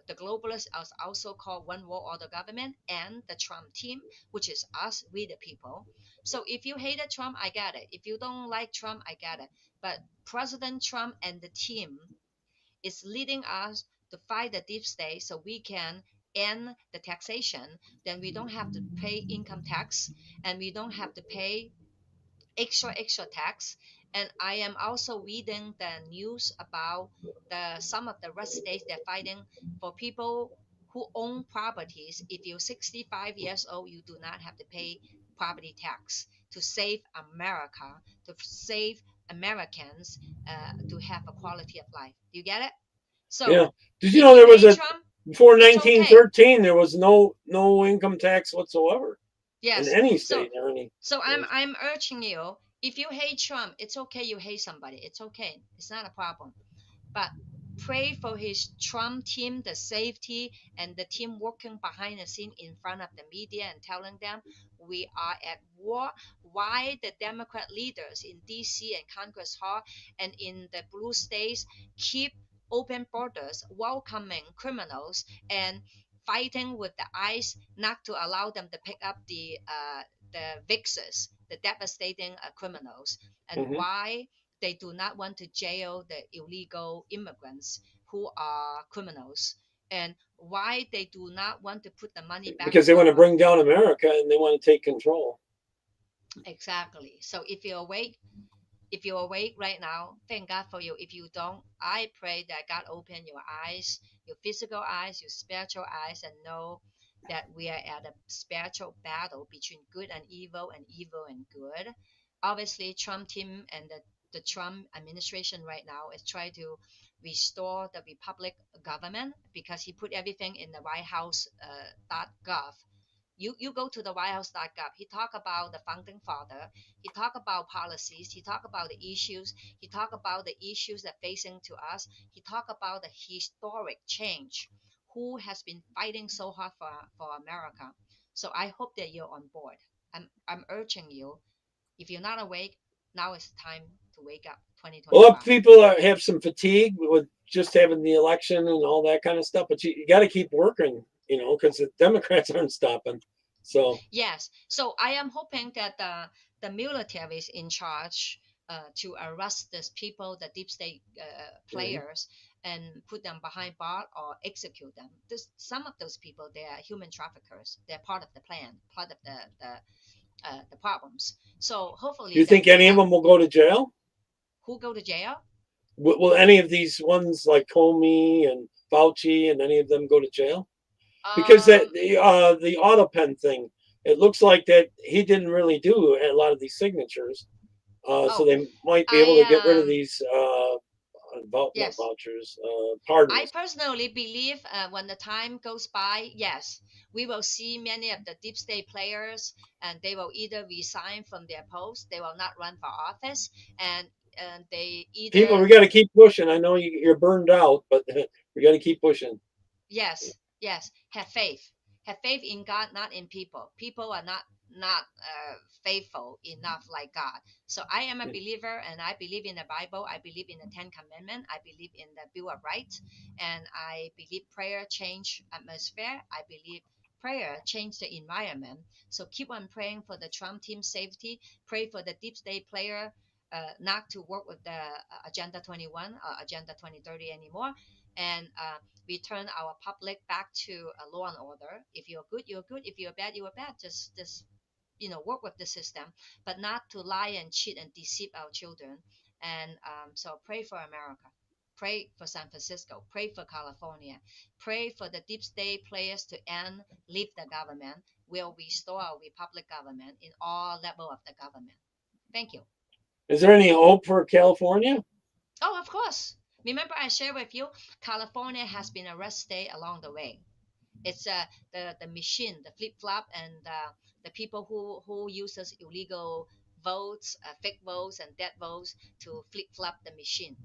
The globalists are also called One World Order government, and the Trump team, which is us, we the people. So if you hated Trump, I get it. If you don't like Trump, I get it. But President Trump and the team is leading us to fight the deep state so we can end the taxation. Then we don't have to pay income tax, and we don't have to pay extra tax. And I am also reading the news about some of the red states they're fighting for people who own properties. If you're 65 years old, you do not have to pay property tax to save America, to save Americans, to have a quality of life. Do you get it? So Yeah. Did you if know there you was hate a Trump, before it's okay. 1913 there was no income tax whatsoever in Yes. any So state or any. So I'm urging you, if you hate Trump, it's okay you hate somebody. It's okay. It's not a problem. But pray for his Trump team, the safety, and the team working behind the scene in front of the media and telling them we are at war. Why the Democrat leaders in DC and Congress Hall and in the blue states keep open borders, welcoming criminals, and fighting with the ICE not to allow them to pick up the vixes, the devastating criminals, and Mhm. why they do not want to jail the illegal immigrants who are criminals, and why they do not want to put the money back Because they to want to our- bring down America and they want to take control. Exactly. So if you're awake right now, thank God for you. If you don't, I pray that God open your eyes, your physical eyes, your spiritual eyes, and know that we are at a spiritual battle between good and evil and good. Obviously, Trump team and the Trump administration right now is trying to restore the Republic government because he put everything in the White House .gov. You go to the whitehouse.gov. He talk about the founding father. He talk about policies. He talk about the issues. He talk about the issues that facing to us. He talk about the historic change. Who has been fighting so hard for America? So I hope that you're on board. I'm urging you. If you're not awake, now is time to wake up. A lot 2025. of people have some fatigue with just having the election and all that kind of stuff, but you got to keep working, because the Democrats aren't stopping. So Yes. So I am hoping that the military is in charge to arrest these people, the deep state players, and put them behind bar or execute them. Some of those people, they are human traffickers. They're part of the plan, part of the problems. So hopefully, you that think we any of have them will go to jail? who go to jail? Will any of these ones like Comey and Fauci and any of them go to jail? Because Um, the auto pen thing, it looks like that he didn't really do a lot of these signatures. So oh, they might be able to get rid of I these not yes. vouchers, I pardons. personally believe when the time goes by, yes, we will see many of the deep state players, and they will either resign from their post, they will not run for office, and they People, we either got to keep pushing. I know you're burned out, but we got to keep pushing. yes, have faith in God, not in people. People are not faithful enough like God. So I am a believer, and I believe in the Bible. I believe in the Ten Commandments. I believe in the Bill of Rights, and I believe prayer change atmosphere. I believe prayer change the environment. So keep on praying for the Trump team safety. Pray for the deep state player not to work with the Agenda 21 or Agenda 2030 anymore, and return our public back to a law and order. If you're good, you're good. If you're bad, you're bad. Just work with the system, but not to lie and cheat and deceive our children. And so pray for America. Pray for San Francisco. Pray for California. Pray for the deep state players to end, leave the government. We'll restore our republic government in all level of the government. Thank you. Is there any hope for California? Oh, of course. Remember, I shared with you, California has been a rest state along the way. It's the machine, the flip flop, and the people who uses illegal votes, fake votes, and dead votes to flip flop the machine.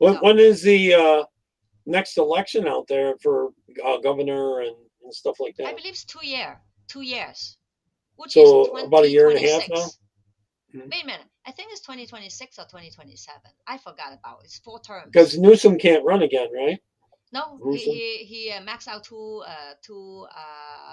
So, When is the next election out there for governor and stuff like I that? believe it's 2 years. 2 years. Which So is about a year and a half 2026. now? Wait a minute. I think it's 2026 or 2027. I forgot about it. It's 4 terms. Because Newsom can't run again, right? No, Newsom? he maxed out two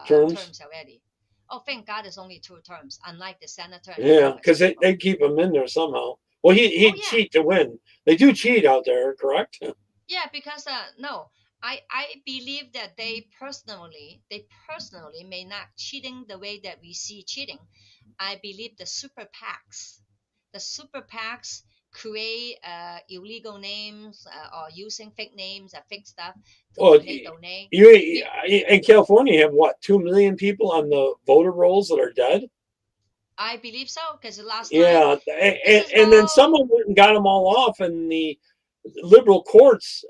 Terms? terms already. Oh, thank God, it's only 2 terms, unlike the senator. And Yeah, because Congress they keep him in there somehow. Well, he'd yeah. cheat to win. They do cheat out there, correct? Yeah, because no, I believe that they personally may not cheating the way that we see cheating. I believe the super PACs create illegal names or using fake names or fake stuff to Well, donate. you in California, you have what, 2 million people on the voter rolls that are dead? I believe so, because the last Yeah, time, and then someone went and got them all off, and the liberal courts,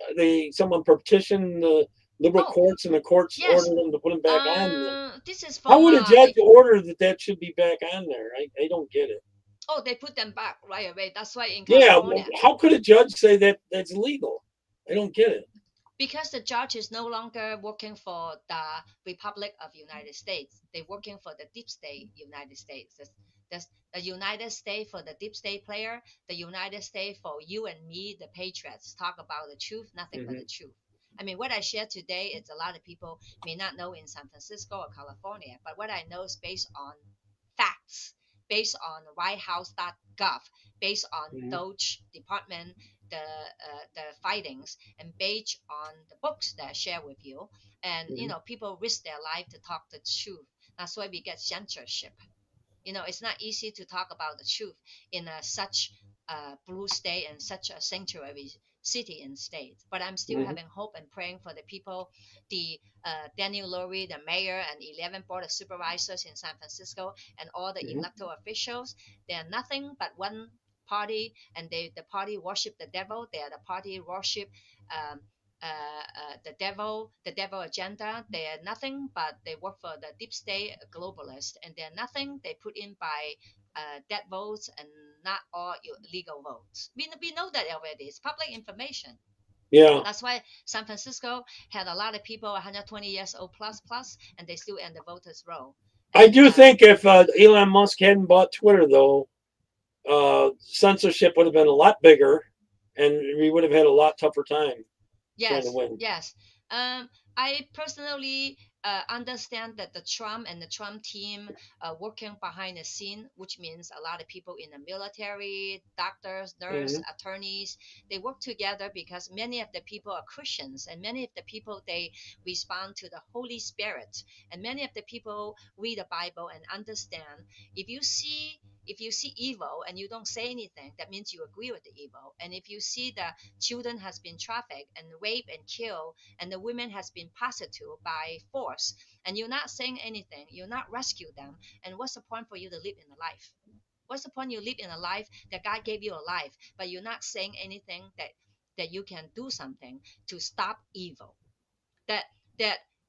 someone petitioned the liberal courts, and the courts yes. ordered them to put them back on. This is How from would a judge order that should be back on there? I don't get it. oh, they put them back right away. That's why in Yeah, California. well, how could a judge say that that's legal? I don't get it. Because the judge is no longer working for the Republic of United States. They're working for the deep state United States. That's the United States for the deep state player, the United States for you and me, the patriots. Talk about the truth, nothing but the truth. I mean, what I share today is a lot of people may not know in San Francisco or California, but what I know is based on facts, based on whitehouse.gov, based on Doge Department, the findings, and based on the books that I share with you. And people risk their life to talk the truth. That's why we get censorship. It's not easy to talk about the truth in such a blue state and such a sanctuary city and state. But I'm still having hope and praying for the people, the Daniel Lurie, the mayor, and 11 board of supervisors in San Francisco, and all the electoral officials. They are nothing but one party, and the party worship the devil. They are the party worship the devil agenda. They are nothing but they work for the deep state globalists, and they're nothing. They put in by dead votes and not all illegal votes. We know that already. It's public information. Yeah. That's why San Francisco had a lot of people 120 years old plus, and they still in the voters roll. I do think if Elon Musk hadn't bought Twitter, though, censorship would have been a lot bigger, and we would have had a lot tougher time trying to win. Yes. I personally understand that the Trump and the Trump team working behind the scene, which means a lot of people in the military, doctors, nurses, attorneys, they work together because many of the people are Christians, and many of the people, they respond to the Holy Spirit, and many of the people read the Bible and understand. If you see evil and you don't say anything, that means you agree with the evil. And if you see the children has been trafficked and raped and killed, and the women has been prostituted by force, and you're not saying anything, you're not rescue them, and what's the point for you to live in a life? What's the point you live in a life that God gave you a life, but you're not saying anything that you can do something to stop evil? That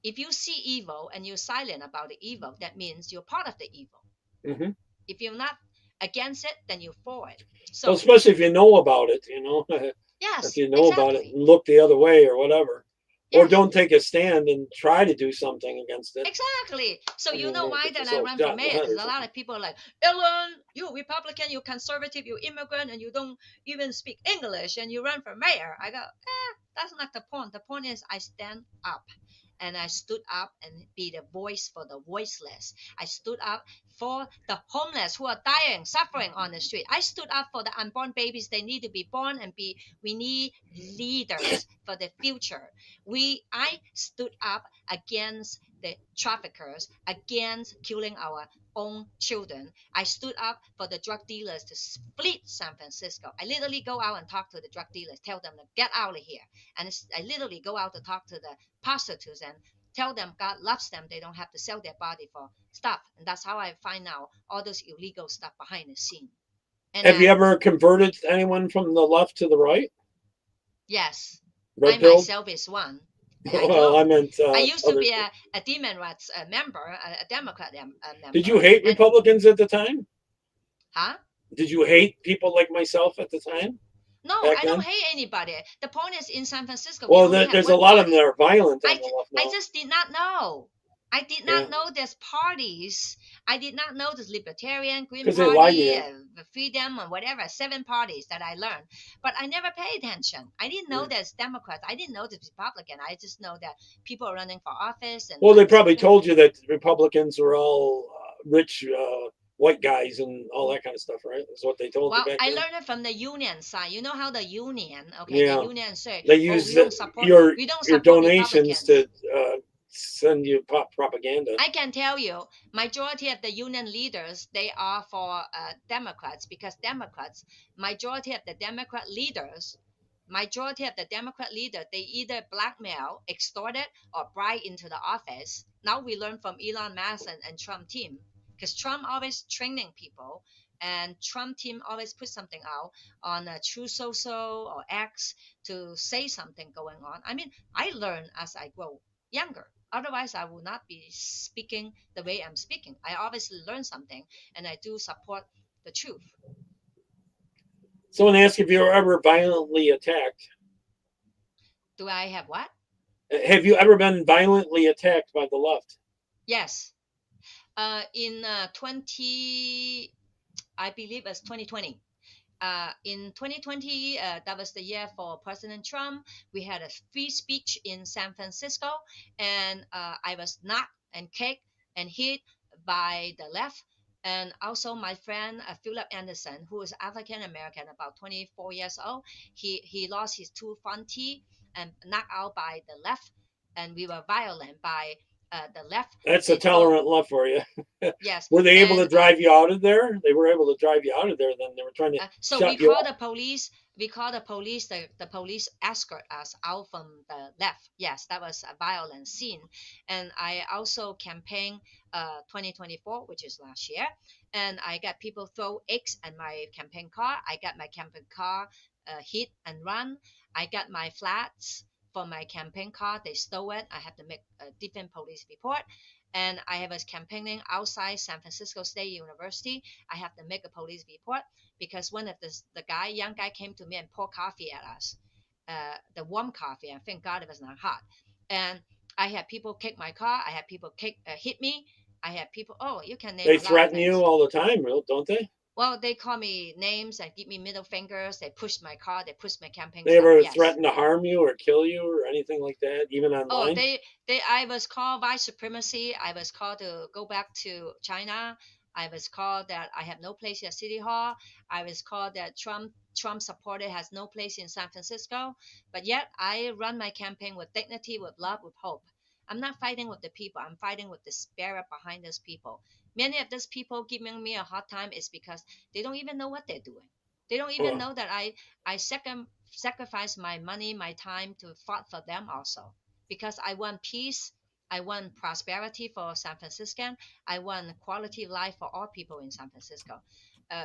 if you see evil and you're silent about the evil, that means you're part of the evil. If you're not against it, then you're for it. So, well, especially if you know about it, yes, if you know about it and look the other way or whatever. or Yes. don't take a stand and try to do something against it. Exactly. So I you mean, know they'll why get that I themselves run shot for in the mayor? head or There's a lot something. of people like, Ellen, you Republican, you conservative, you immigrant, and you don't even speak English, and you run for mayor. I go, that's not the point. The point is I stand up. And I stood up and be the voice for the voiceless. I stood up for the homeless who are dying, suffering on the street. I stood up for the unborn babies. They need to be born and be. We need leaders for the future. I stood up against the traffickers, against killing our own children. I stood up for the drug dealers to split San Francisco. I literally go out and talk to the drug dealers, tell them to get out of here. And I literally go out to talk to the prostitutes and tell them God loves them. They don't have to sell their body for stuff. And that's how I find out all those illegal stuff behind the scene. And Have you ever converted anyone from the left to the right? yes, Red I pill? myself is one. I Well, know. I meant I used to other. be a Democrats member, a Democrat member. Did you hate And- Republicans at the time? Huh? Did you hate people like myself at the time? No, Back I don't then? hate anybody. The point is in San Francisco, Well, we only have there's a one lot of party. them that are violent on I, the ju- left I now. just did not know. I did Yeah. not know there's parties. I did not know there's Libertarian, Green 'Cause they lie to Party, you. Freedom, or whatever. 7 parties that I learned. But I never paid attention. I didn't know Yeah. there's Democrats. I didn't know there's Republican. I just know that people are running for office. And Well, they I'm probably supporting- told you that Republicans were all rich white guys and all that kind of stuff, right? Is what they told Well, you back I then. learned it from the union side. You know how the union, okay, Yeah. the union say, They oh, use we don't support, your we don't your support donations Republicans. to send you propaganda. I can tell you, majority of the union leaders they are for Democrats because Democrats, majority of the Democrat leaders, they either blackmail, extorted, or bribe into the office. Now we learn from Elon Musk and Trump team because Trump always training people. And Trump team always put something out on True Social or X to say something going on. I mean, I learn as I grow younger. Otherwise, I will not be speaking the way I'm speaking. I obviously learn something, and I do support the truth. Someone asked if you were ever violently attacked. Do I have what? Have you ever been violently attacked by the left? Yes. In 20, I believe it's 2020. In 2020, that was the year for President Trump. We had a free speech in San Francisco, and I was knocked and kicked and hit by the left. And also, my friend Philip Anderson, who is African American, about 24 years old, he lost his 2 front teeth and knocked out by the left, and we were violent by the left. That's a They told- tolerant left for you. Yes. Were they able to And, drive you out of there? They were able to drive you out of there. Then they were trying to. So shut we you call up. the police. We call the police. The police escort us out from the left. Yes, that was a violent scene. And I also campaigned 2024, which is last year. And I got people throw eggs at my campaign car. I got my campaign car hit and run. I got my flats for my campaign car. They stole it. I had to make a different police report. And I was campaigning outside San Francisco State University. I have to make a police report because one of the young guy came to me and poured coffee at us, the warm coffee. And thank God it was not hot. And I had people kick my car. I had people hit me. I had people. Oh, you can name. They a lot of threaten things. you all the time, don't they? Well, they call me names and give me middle fingers. They push my car. They push my campaign. They stuff. ever Yes. threaten to harm you or kill you or anything like that, even online? Oh, I was called white supremacy. I was called to go back to China. I was called that I have no place at City Hall. I was called that Trump supporter has no place in San Francisco. But yet I run my campaign with dignity, with love, with hope. I'm not fighting with the people. I'm fighting with the spirit behind those people. Many of those people giving me a hard time is because they don't even know what they're doing. They don't even know that I sacrifice my money, my time to fight for them also. Because I want peace, I want prosperity for San Franciscan, I want quality of life for all people in San Francisco.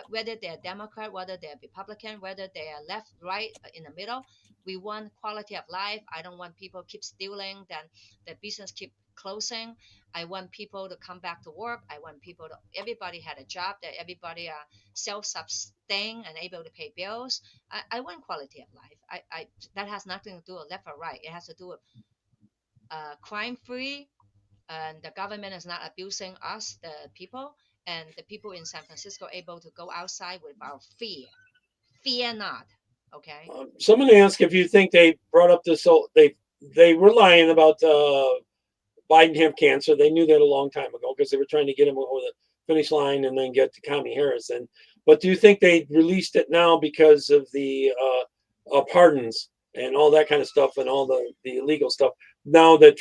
Whether they're Democrat, whether they're Republican, whether they're left, right, in the middle, we want quality of life. I don't want people keep stealing, then the business keep closing. I want people to come back to work. I want everybody had a job, that everybody are self-sustain and able to pay bills. I want quality of life. That has nothing to do with left or right. It has to do with crime free, and the government is not abusing us, the people, and the people in San Francisco able to go outside without fear. Fear not. Okay. Someone asked if you think they brought up this. So they were lying about Biden have cancer. They knew that a long time ago because they were trying to get him over the finish line and then get to Kamala Harris. But do you think they released it now because of the pardons and all that kind of stuff and all the illegal stuff? Now that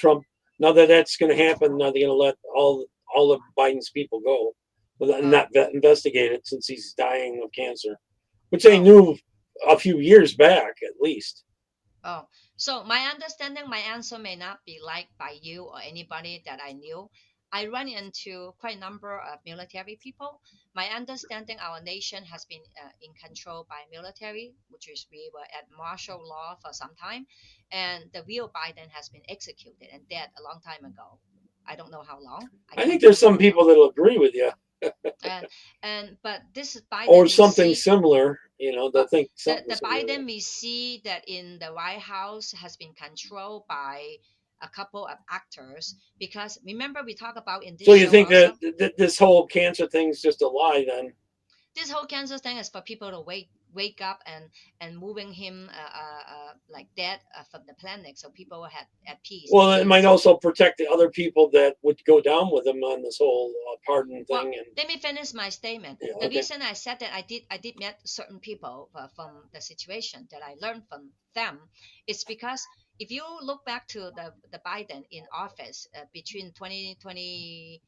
that's going to happen, now they're going to let all of Biden's people go, not investigate it since he's dying of cancer, which they knew a few years back at least. Oh, so my understanding, my answer may not be liked by you or anybody that I knew. I run into quite a number of military people. My understanding, our nation has been in control by military, which is we were at martial law for some time, and the real Biden has been executed and dead a long time ago. I don't know how long. I think there's some people that'll agree with you. But this is Biden or something similar, that think the Biden we see that in the White House has been controlled by a couple of actors, because remember we talk about in this so you show think also, that this whole cancer thing's just a lie then? This whole cancer thing is for people to wake up and moving him like dead from the planet, so people had at peace. Well, it might also protect the other people that would go down with him on this whole pardon Well, thing. And let me finish my statement. Yeah, the okay. reason I said that I did meet certain people from the situation that I learned from them is because if you look back to the Biden in office between 2020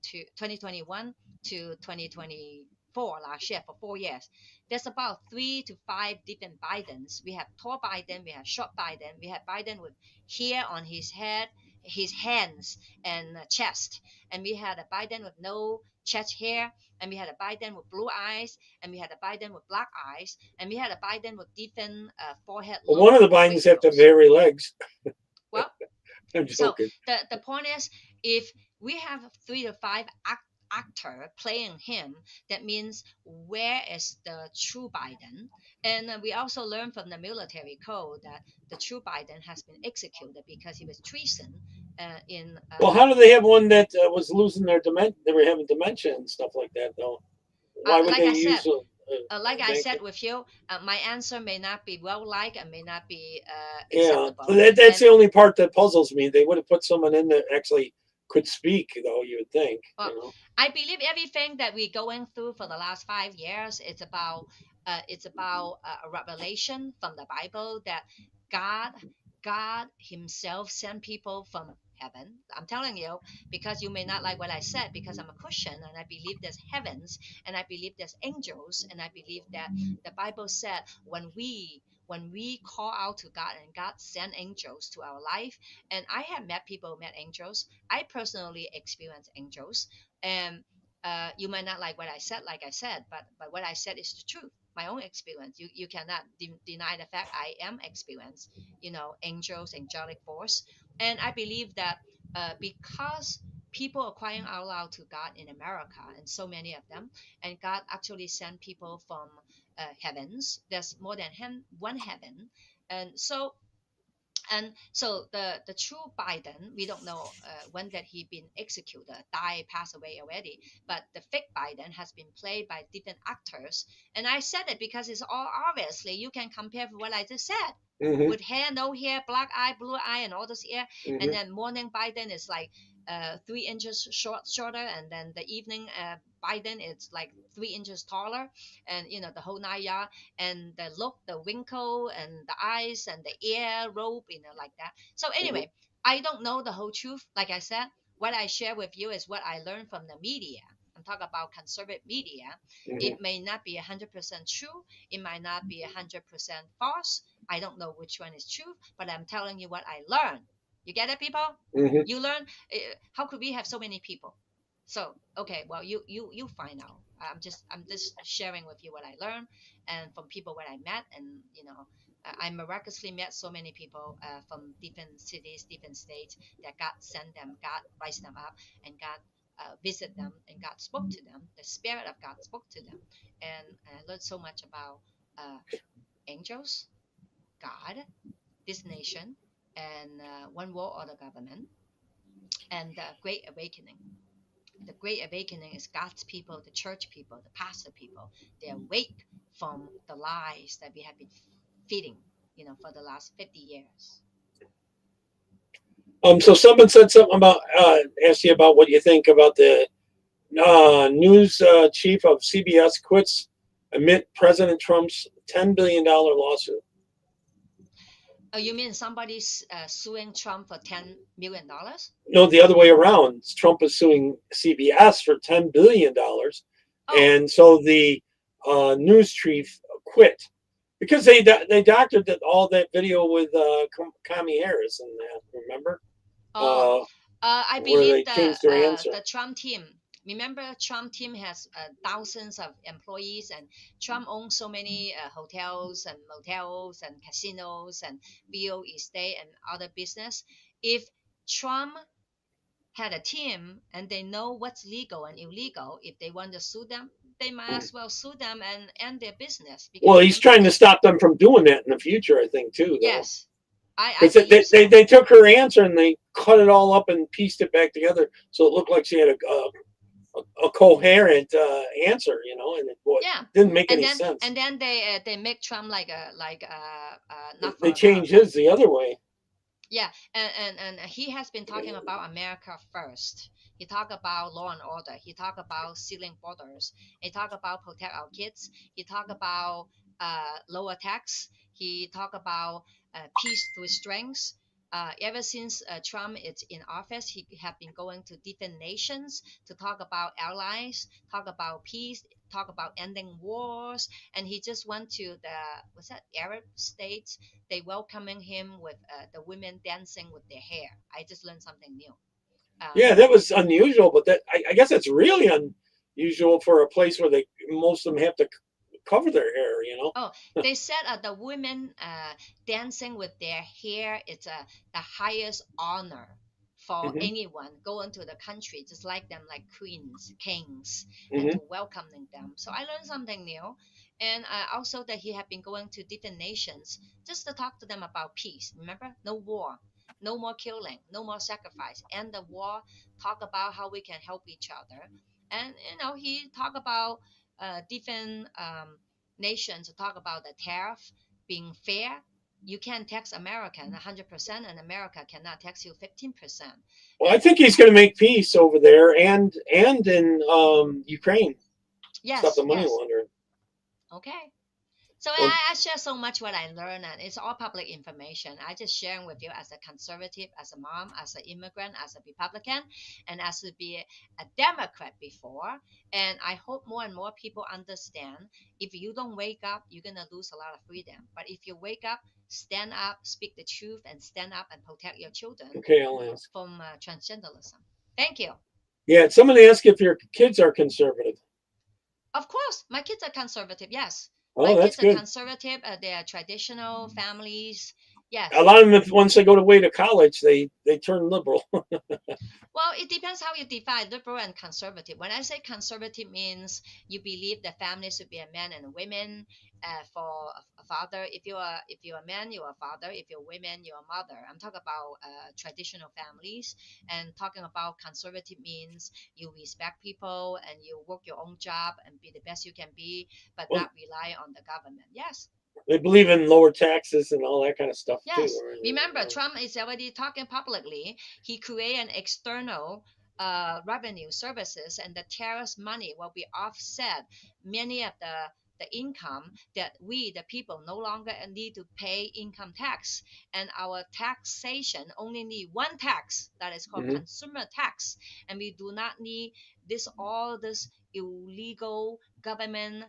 to 2021 to 2024 last year, for 4 years, there's about 3 to 5 different Bidens. We have tall Biden, we have short Biden, we have Biden with hair on his head, his hands and chest, and we had a Biden with no chest hair, and we had a Biden with blue eyes, and we had a Biden with black eyes, and we had a Biden with different forehead. Well, one of the Bidens have to have hairy legs. Well, I'm joking. So the point is, if we have 3 to 5 actor playing him, that means where is the true Biden? And we also learned from the military code that the true Biden has been executed because he was treason in. Well, how do they have one that was losing their dementia? They were having dementia and stuff like that, though. Why would like they I said, use? like I said with you, my answer may not be well liked and may not be Yeah, acceptable. that's the only part that puzzles me. They would have put someone in that actually could speak, though. You would think. Well, I believe everything that we're going through for the last 5 years, it's about a revelation from the Bible that God Himself sent people from heaven. I'm telling you, because you may not like what I said, because I'm a Christian and I believe there's heavens and I believe there's angels, and I believe that the Bible said when we call out to God and God send angels to our life. And I have met people who met angels. I personally experienced angels, and you might not like what I said, like I said, but what I said is the truth. My own experience. You cannot deny the fact I am experienced, angels, angelic force. And I believe that because people are crying out loud to God in America, and so many of them, and God actually sent people from heavens. There's more than one heaven, and so the true Biden, we don't know when that he been executed, died, passed away already. But the fake Biden has been played by different actors, and I said it because it's all obviously you can compare with what I just said. Mm-hmm. With hair, no hair, black eye, blue eye, and all this hair, Mm-hmm. and then morning Biden is like 3 inches shorter, and then the evening Biden is like 3 inches taller, and the whole 9 yards, and the look, the wrinkle, and the eyes, and the ear robe, like that. So anyway, I don't know the whole truth. Like I said, what I share with you is what I learned from the media. I'm talking about conservative media. Mm-hmm. It may not be 100% true. It might not be 100% false. I don't know which one is true, but I'm telling you what I learned. You get it, people? Mm-hmm. You learn. How could we have so many people? So okay, well, you find out. I'm just sharing with you what I learned and from people what I met, and I miraculously met so many people from different cities, different states, that God sent them, God raised them up, and God visit them, and God spoke to them. The Spirit of God spoke to them, and I learned so much about angels, God, this nation, and one world order government, and the Great Awakening. The Great Awakening is God's people, the church people, the pastor people. They awake from the lies that we have been feeding, for the last 50 years. So someone said something about asked you about what you think about the news chief of CBS quits amid President Trump's $10 billion lawsuit. Oh, you mean somebody's suing Trump for $10 million? No, the other way around. Trump is suing CBS for $10 billion. Oh, And so the news chief quit because they doctored all that video with Kamala Harris and that, remember? oh, I where they believe changed their answer. the Trump team. Remember, Trump team has thousands of employees, and Trump owns so many hotels and motels and casinos and real estate and other business. If Trump had a team and they know what's legal and illegal, if they want to sue them, they might as well sue them and end their business. Because Well, he's remember, trying to stop them from doing that in the future, I think, too. Though. yes, I Because believe so. they took her answer and they cut it all up and pieced it back together, so it looked like she had a coherent answer, and it Yeah, didn't make and any then sense. and then they make Trump like not for They changed America. his the other way. Yeah, and he has been talking about America first. He talk about law and order. He talk about sealing borders. He talk about protect our kids. He talk about lower tax. He talk about peace through strength. Ever since Trump is in office, he have been going to different nations to talk about allies, talk about peace, talk about ending wars, and he just went to the Arab states. They welcoming him with the women dancing with their hair. I just learned something new. Yeah, that was unusual, but that I guess it's really unusual for a place where most of them have to cover their hair. Oh, they said the women dancing with their hair is the highest honor for Mhm. anyone going to the country, just like them, like queens, kings, Mhm. and to welcoming them. So I learned something new, and also that he had been going to different nations just to talk to them about peace. Remember, no war, no more killing, no more sacrifice, end the war. Talk about how we can help each other, and he talked about different. Nations to talk about the tariff being fair. You can tax American 100%, and America cannot tax you 15%. Well, I think he's going to make peace over there and in Ukraine. Stop Yes, the money yes. laundering. Okay. So Well, I share so much what I learned, and it's all public information. I just sharing with you as a conservative, as a mom, as an immigrant, as a Republican, and as to be a Democrat before. And I hope more and more people understand. If you don't wake up, you're gonna lose a lot of freedom. But if you wake up, stand up, speak the truth, and stand up and protect your children okay, I'll ask. from transgenderism. Thank you. Yeah, someone asked if your kids are conservative. Of course, my kids are conservative. Yes, Oh, my that's kids are good. conservative. They are traditional families. Yes. A lot of them, once they go away to college, they turn liberal. Well, it depends how you define liberal and conservative. When I say conservative, means you believe the family should be a man and a women. For a father, if you're a man, you're a father. If you're women, you're a mother. I'm talking about traditional families, and talking about conservative means you respect people and you work your own job and be the best you can be, but Well, not rely on the government. Yes. they believe in lower taxes and all that kind of stuff Yes. too. Right? Remember, Trump is already talking publicly. He create an external revenue services, and the tariffs money will be offset many of the income that we, the people, no longer need to pay income tax, and our taxation only need one tax that is called Mhm. consumer tax, and we do not need all this illegal government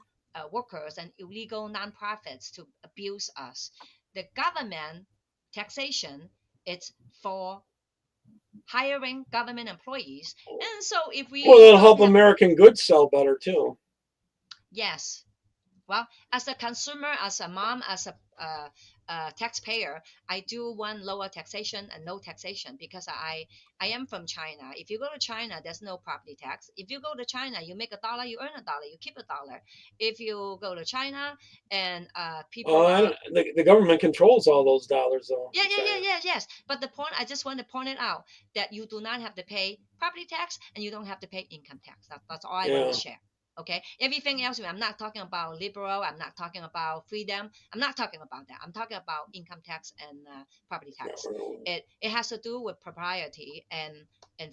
workers and illegal nonprofits to abuse us. The government taxation, it's for hiring government employees, and so if we Well, it'll don't help have, American goods sell better too. yes, well, as a consumer, as a mom, as a taxpayer, I do want lower taxation and no taxation because I am from China. If you go to China, there's no property tax. If you go to China, you make $1, you earn $1, you keep $1. If you go to China and people are the government controls all those dollars, though. yeah, in yeah, yeah, China. yeah, yes. But the point, I just want to point it out that you do not have to pay property tax and you don't have to pay income tax. That's all I want Yeah. to share. Okay. Everything else, I'm not talking about liberal. I'm not talking about freedom. I'm not talking about that. I'm talking about income tax and property tax. It has to do with propriety and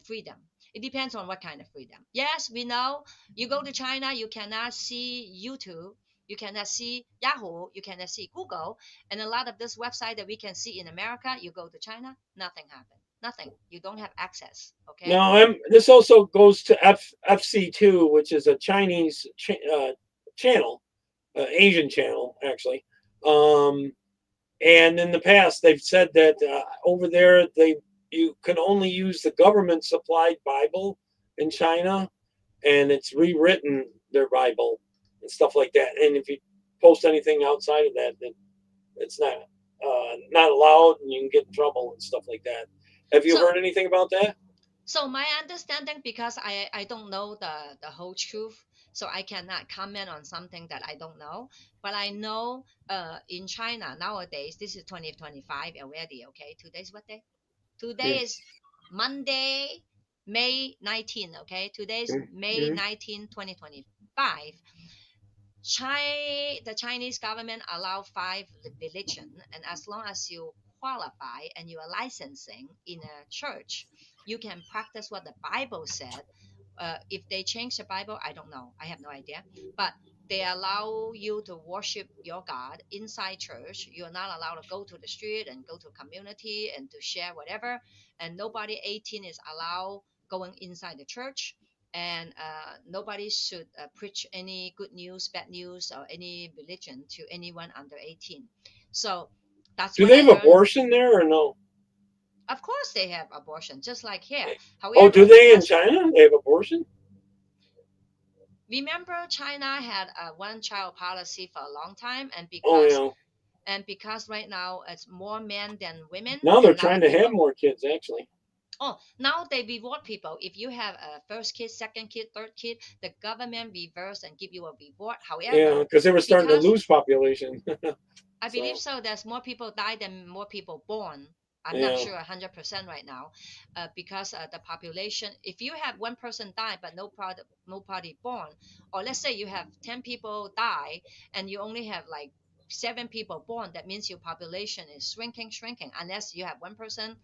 freedom. It depends on what kind of freedom. Yes, we know you go to China, you cannot see YouTube, you cannot see Yahoo, you cannot see Google, and a lot of this website that we can see in America, you go to China, nothing happened. Nothing. You don't have access. Okay. Now, this also goes to FC2, which is a Chinese channel, Asian channel, actually. And in the past, they've said that over there, you can only use the government supplied Bible in China, and it's rewritten their Bible and stuff like that. And if you post anything outside of that, then it's not allowed, and you can get in trouble and stuff like that. Have you So- heard anything about that? So my understanding, because I don't know the whole truth, so I cannot comment on something that I don't know. But I know in China nowadays, this is 2025 already. Okay, today's what day? Today Yeah. is Monday, May 19. Okay, today's May Mhm. 19, 2025. The Chinese government allow 5 religion, and as long as you qualify and you are licensing in a church, you can practice what the Bible said. If they change the Bible, I don't know. I have no idea. But they allow you to worship your God inside church. You are not allowed to go to the street and go to community and to share whatever. And nobody 18 is allowed going inside the church, and nobody should preach any good news, bad news, or any religion to anyone under 18. So that's Do what they I have learned. abortion there or no? Of course, they have abortion, just like here. Oh, However, do they in because China? They have abortion? remember, China had a one-child policy for a long time, and Oh, because yeah. right now it's more men than women. Now they're and trying to have more kids, actually. Oh, now they reward people. If you have a first kid, second kid, third kid, the government reverse and give you a reward. Yeah, However, because they were starting to because lose population. I So, believe so, there's more people die than more people born. I'm yeah. not sure 100% right now, because the population. If you have one person die but nobody born, or let's say you have 10 people die and you only have like 7 people born, that means your population is shrinking. Unless you have one person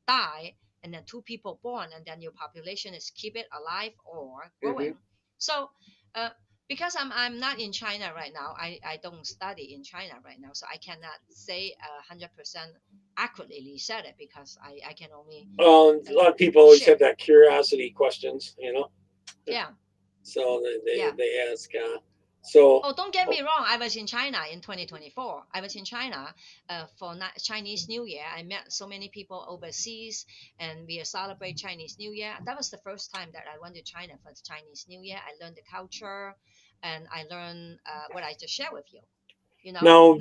die and then 2 people born, and then your population is keep it alive or growing. So. Uh, because I'm not in China right now, I don't study in China right now, so I cannot say 100% accurately said it, because I can only A lot of people always share. have that curiosity questions, Yeah. So Yeah. they ask. So, Oh, don't get me wrong. I was in China in 2024. I was in China for Chinese New Year. I met so many people overseas, and we celebrate Chinese New Year. That was the first time that I went to China for the Chinese New Year. I learned the culture, and I learned what I just shared with you. now,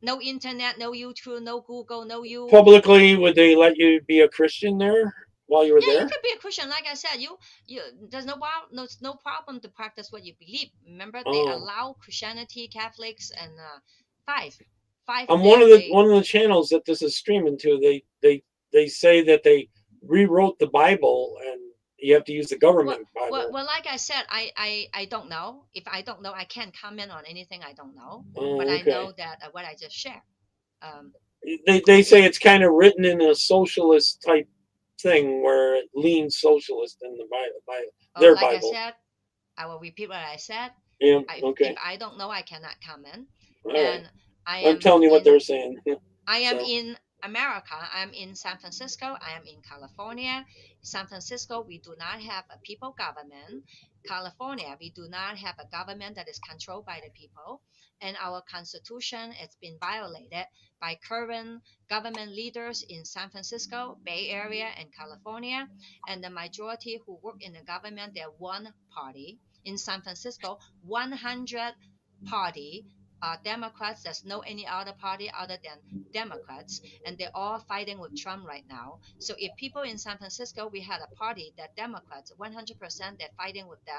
No internet, no YouTube, no Google, no you. publicly, would they let you be a Christian there while you were Yeah, you there? could be a Christian. Like I said, you there's no problem to practice what you believe. Remember, they Oh. allow Christianity, Catholics, and five. On There they one of the channels that this is streaming to, they say that they rewrote the Bible and you have to use the government Bible. well, like I said, I don't know. If I don't know, I can't comment on anything I don't know. Oh, But I okay. know that what I just shared. They say it's kind of written in a socialist type thing where it leans socialist in the Bible, their like Bible. I said, I will repeat what I said. Yeah. Okay. If I don't know, I cannot comment. All And right. I'm telling you what they're saying. I am So. in America. I'm in San Francisco. I am in California. San Francisco, we do not have a people government. California, we do not have a government that is controlled by the people. And our constitution has been violated by current government leaders in San Francisco, Bay Area, and California. And the majority who work in the government, they're one party. In San Francisco, 100 party are Democrats. There's no any other party other than Democrats, and they're all fighting with Trump right now. So if people in San Francisco, we had a party that Democrats 100% they're fighting with the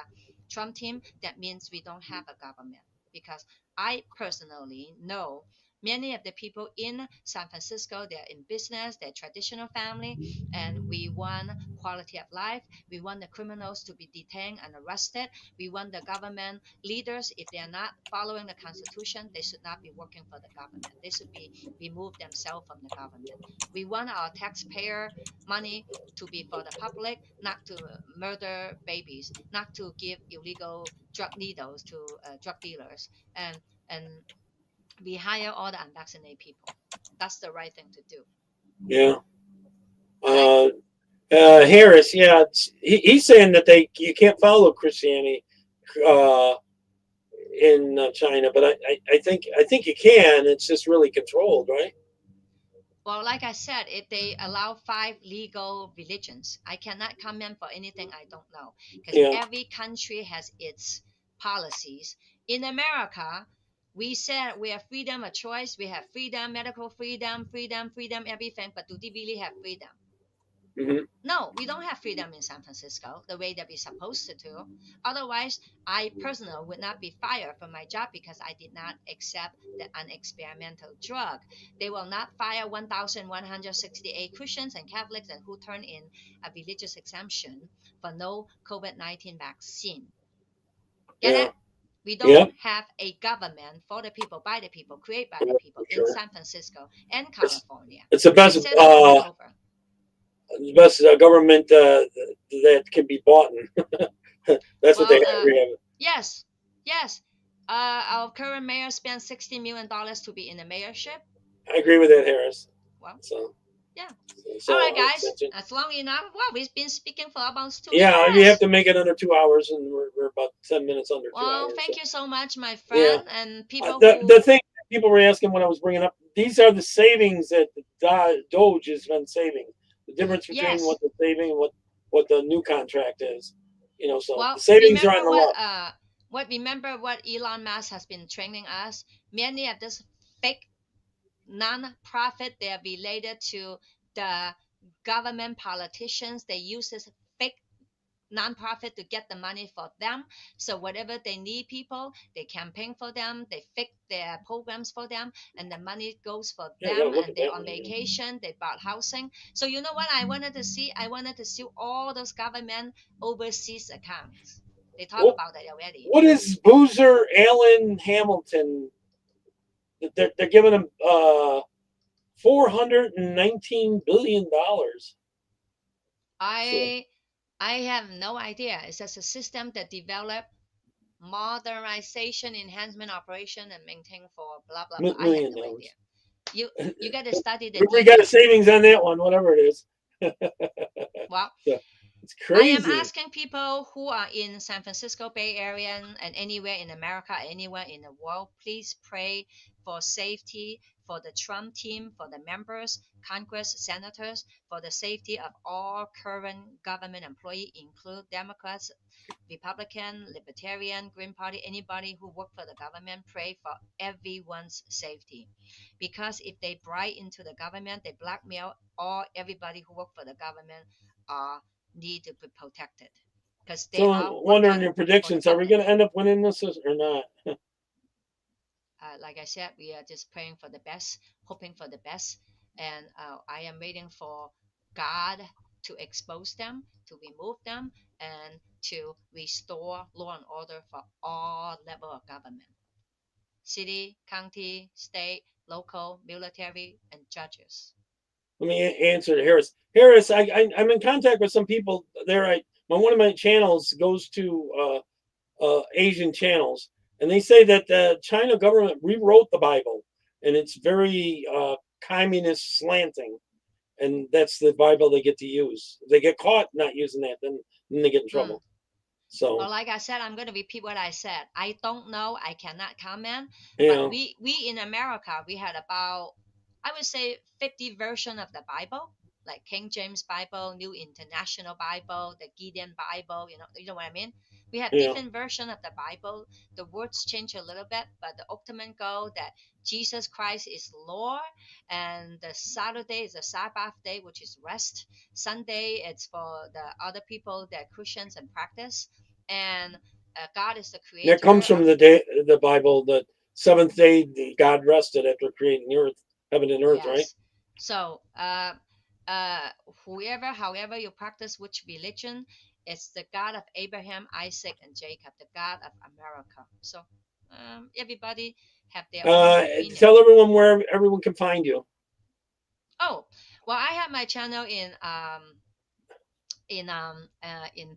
Trump team, that means we don't have a government. Because I personally know many of the people in San Francisco, they're in business, they're traditional family, and we want quality of life. We want the criminals to be detained and arrested. We want the government leaders, if they are not following the Constitution, they should not be working for the government. They should be remove themselves from the government. We want our taxpayer money to be for the public, not to murder babies, not to give illegal drug needles to drug dealers, and we hire all the unvaccinated people. That's the right thing to do. Yeah. Right? Harris, yeah, he's saying that you can't follow Christianity in China, but I think you can. It's just really controlled, right? Well, like I said, if they allow 5 legal religions, I cannot comment for anything I don't know, because Yeah. every country has its policies. In America, we said we have freedom of choice, we have freedom, medical freedom, everything, but do they really have freedom? Hmm. No, we don't have freedom in San Francisco the way that we're supposed to do. Otherwise, I personally would not be fired from my job because I did not accept the unexperimental drug. They will not fire 1,168 Christians and Catholics and who turn in a religious exemption for no COVID-19 vaccine. Get Yeah. it? We Yeah. don't have a government for the people, by the people, created by the people in Sure. San Francisco and California. It's the I best said it over and over. government that can be bought. That's what they Well, have. yes, yes. Our current mayor spent $60 million to be in the mayorship. I agree with that, Harris. Well, So yeah. so All right, guys. That's long enough. Well, we've been speaking for about 2 yeah, hours. you have to make it under 2 hours, and we're about 10 minutes under 2 Well, hours. thank you so much, my friend, and people The thing people were asking when I was bringing up, these are the savings that Doge has been saving. The difference between Yes. what they're saving and what the new contract is. So Well, the savings are on the remember low. remember what Elon Musk has been training us? Many of this fake non-profit, they are related to the government politicians. They use this fake non-profit to get the money for them. So whatever they need people, they campaign for them, they fix their programs for them, and the money goes for them, and they're on vacation, they bought housing. So you know what I wanted to see? I wanted to see all those government overseas accounts. They talk about that already. What is Boozer Allen Hamilton? They're giving him $419 billion. I have no idea. It's just a system that developed modernization, enhancement, operation, and maintain for blah blah blah. I have no idea. You got to study the. We got a savings on that one, whatever it is. Well, it's crazy. I am asking people who are in San Francisco Bay Area and anywhere in America, anywhere in the world, please pray for safety for the Trump team, for the members, Congress, senators, for the safety of all current government employees, include Democrats, Republican, Libertarian, Green Party, anybody who work for the government, pray for everyone's safety. Because if they pry into the government, they blackmail everybody who work for the government need to be protected. Because they are wondering your predictions. Are we going to end up winning this or not? Like I said, we are just praying for the best, hoping for the best. And I am waiting for God to expose them, to remove them, and to restore law and order for all level of government. City, county, state, local, military, and judges. Let me answer Harris. Harris, I'm in contact with some people there. One of my channels goes to Asian channels, and they say that the China government rewrote the Bible, and it's very communist slanting, and that's the Bible they get to use. If they get caught not using that, then they get in trouble. So, well, like I said, I'm going to repeat what I said. I don't know. I cannot comment. Yeah. But we in America, we had about, I would say, 50 version of the Bible, like King James Bible, New International Bible, the Gideon Bible. You know what I mean? We have Yeah. different version of the Bible. The words change a little bit, but the ultimate goal that Jesus Christ is Lord, and the Saturday is a Sabbath day, which is rest. Sunday it's for the other people that Christians and practice, and God is the creator. That comes from of- the Bible. The seventh day, God rested after creating the earth, heaven and earth, right? Yes. So, whoever, however you practice which religion, it's the God of Abraham, Isaac, and Jacob, the God of America. So, everybody have their own opinion. Tell everyone where everyone can find you. Oh, well, I have my channel in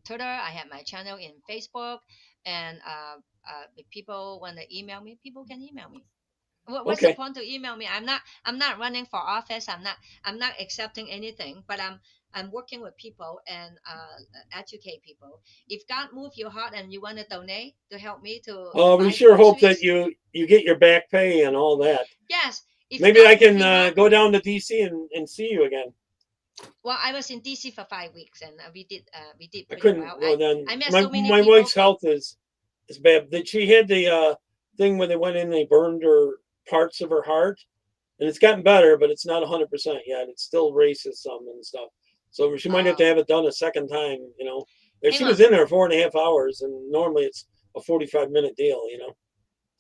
Twitter. I have my channel in Facebook, and if people want to email me, people can email me. What's the Okay. point to email me? I'm not running for office. I'm not accepting anything, but I'm working with people and educate people. If God move your heart and you want to donate to help me to We buy sure hope that groceries, you get your back pay and all that. yes. If Maybe God I move can your heart- go down to DC and see you again. Well, I was in DC for 5 weeks, and we did I pretty couldn't well. go then. I met My so many my people. wife's health is bad. That she had the thing when they went in, and they burned her parts of her heart, and it's gotten better, but it's not 100% yet. It's still races some and stuff. So she might have to have it done a second time. You know, and she Hang was in there 4.5 hours, and normally it's a 45-minute deal. You know,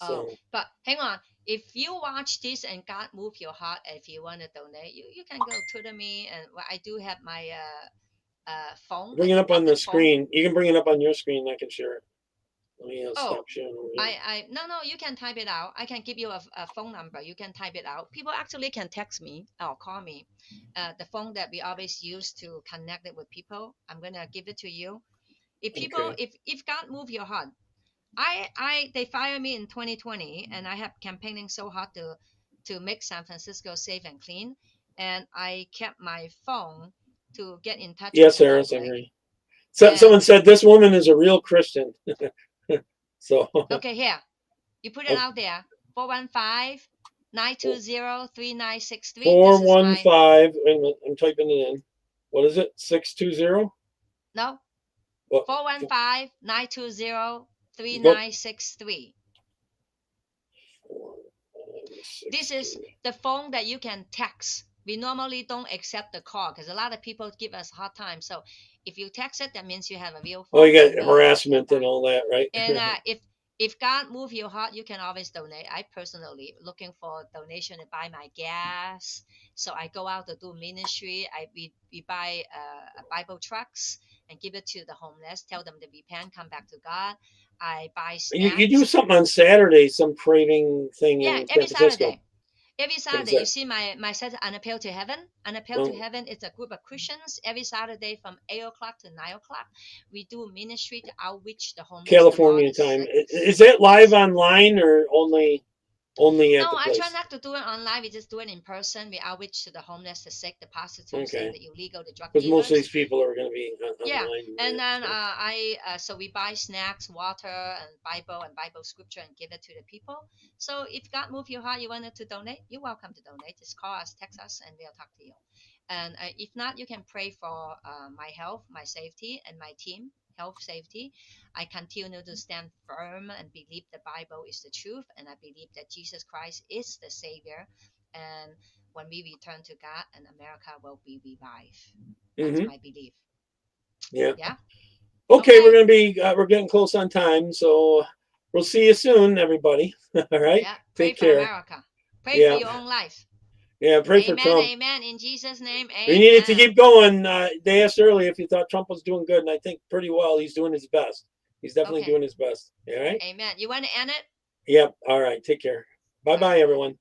so But hang on. If you watch this and God move your heart, if you want to donate, you can go to me, and I do have my phone. bring it it's a up on the pocket phone. screen. You can bring it up on your screen. I can share it. Let me Oh, stop sharing over here. no, you can type it out. I can give you a phone number. You can type it out. People actually can text me or call me. The phone that we always use to connect it with people, I'm gonna give it to you. If people, Okay. if God move your heart, they fired me in 2020, and I have campaigning so hard to make San Francisco safe and clean, and I kept my phone to get in touch Yes, with the Harris, I public. agree. So, And someone said this woman is a real Christian. So okay, here you put it out there. 415-920-3963. This is my 415. Wait a minute, I'm typing it in. What is it? 620? no What? 415-920-3963. This is the phone that you can text. We normally don't accept the call because a lot of people give us hard time. So if you text it, that means you have a real phone. Oh, you got and harassment and all that, right? And if God move your heart, you can always donate. I personally looking for donation to buy my gas, so I go out to do ministry. We buy Bible trucks and give it to the homeless. Tell them to repent, come back to God. I buy snacks. You do something on Saturday, some craving thing Yeah, in San every Francisco. Saturday. Every Saturday, that? you see my set An Appeal to Heaven. An Appeal to Heaven is a group of Christians. Every Saturday from 8 o'clock to 9 o'clock, we do ministry to outreach the homeless. California time. Is that live online or only at No, the I place? try not to do it online. We just do it in person. We outreach to the homeless, the sick, the prostitutes, and the illegal, the drug Because dealers. most of these people are going to be Yeah, online. and then so we buy snacks, water, and Bible scripture and give it to the people. So if God move your heart, you wanted to donate, you're welcome to donate. Just call us, text us, and we'll talk to you. And if not, you can pray for my health, my safety, and my team health, safety. I continue to stand firm and believe the Bible is the truth, and I believe that Jesus Christ is the Savior. And when we return to God, and America will be revived. That's my belief. Yeah. Yeah. Okay, we're gonna be we're getting close on time, so we'll see you soon, everybody. All right. Yeah. Pray Take for care. America. Pray for your own life. Yeah, pray for Amen. Trump. Amen. In Jesus' name. Amen. We needed to keep going. They asked earlier if you thought Trump was doing good, and I think pretty well. He's doing his best. He's definitely doing his best. All right. Amen. You want to end it? Yep. All right. Take care. Bye bye, everyone.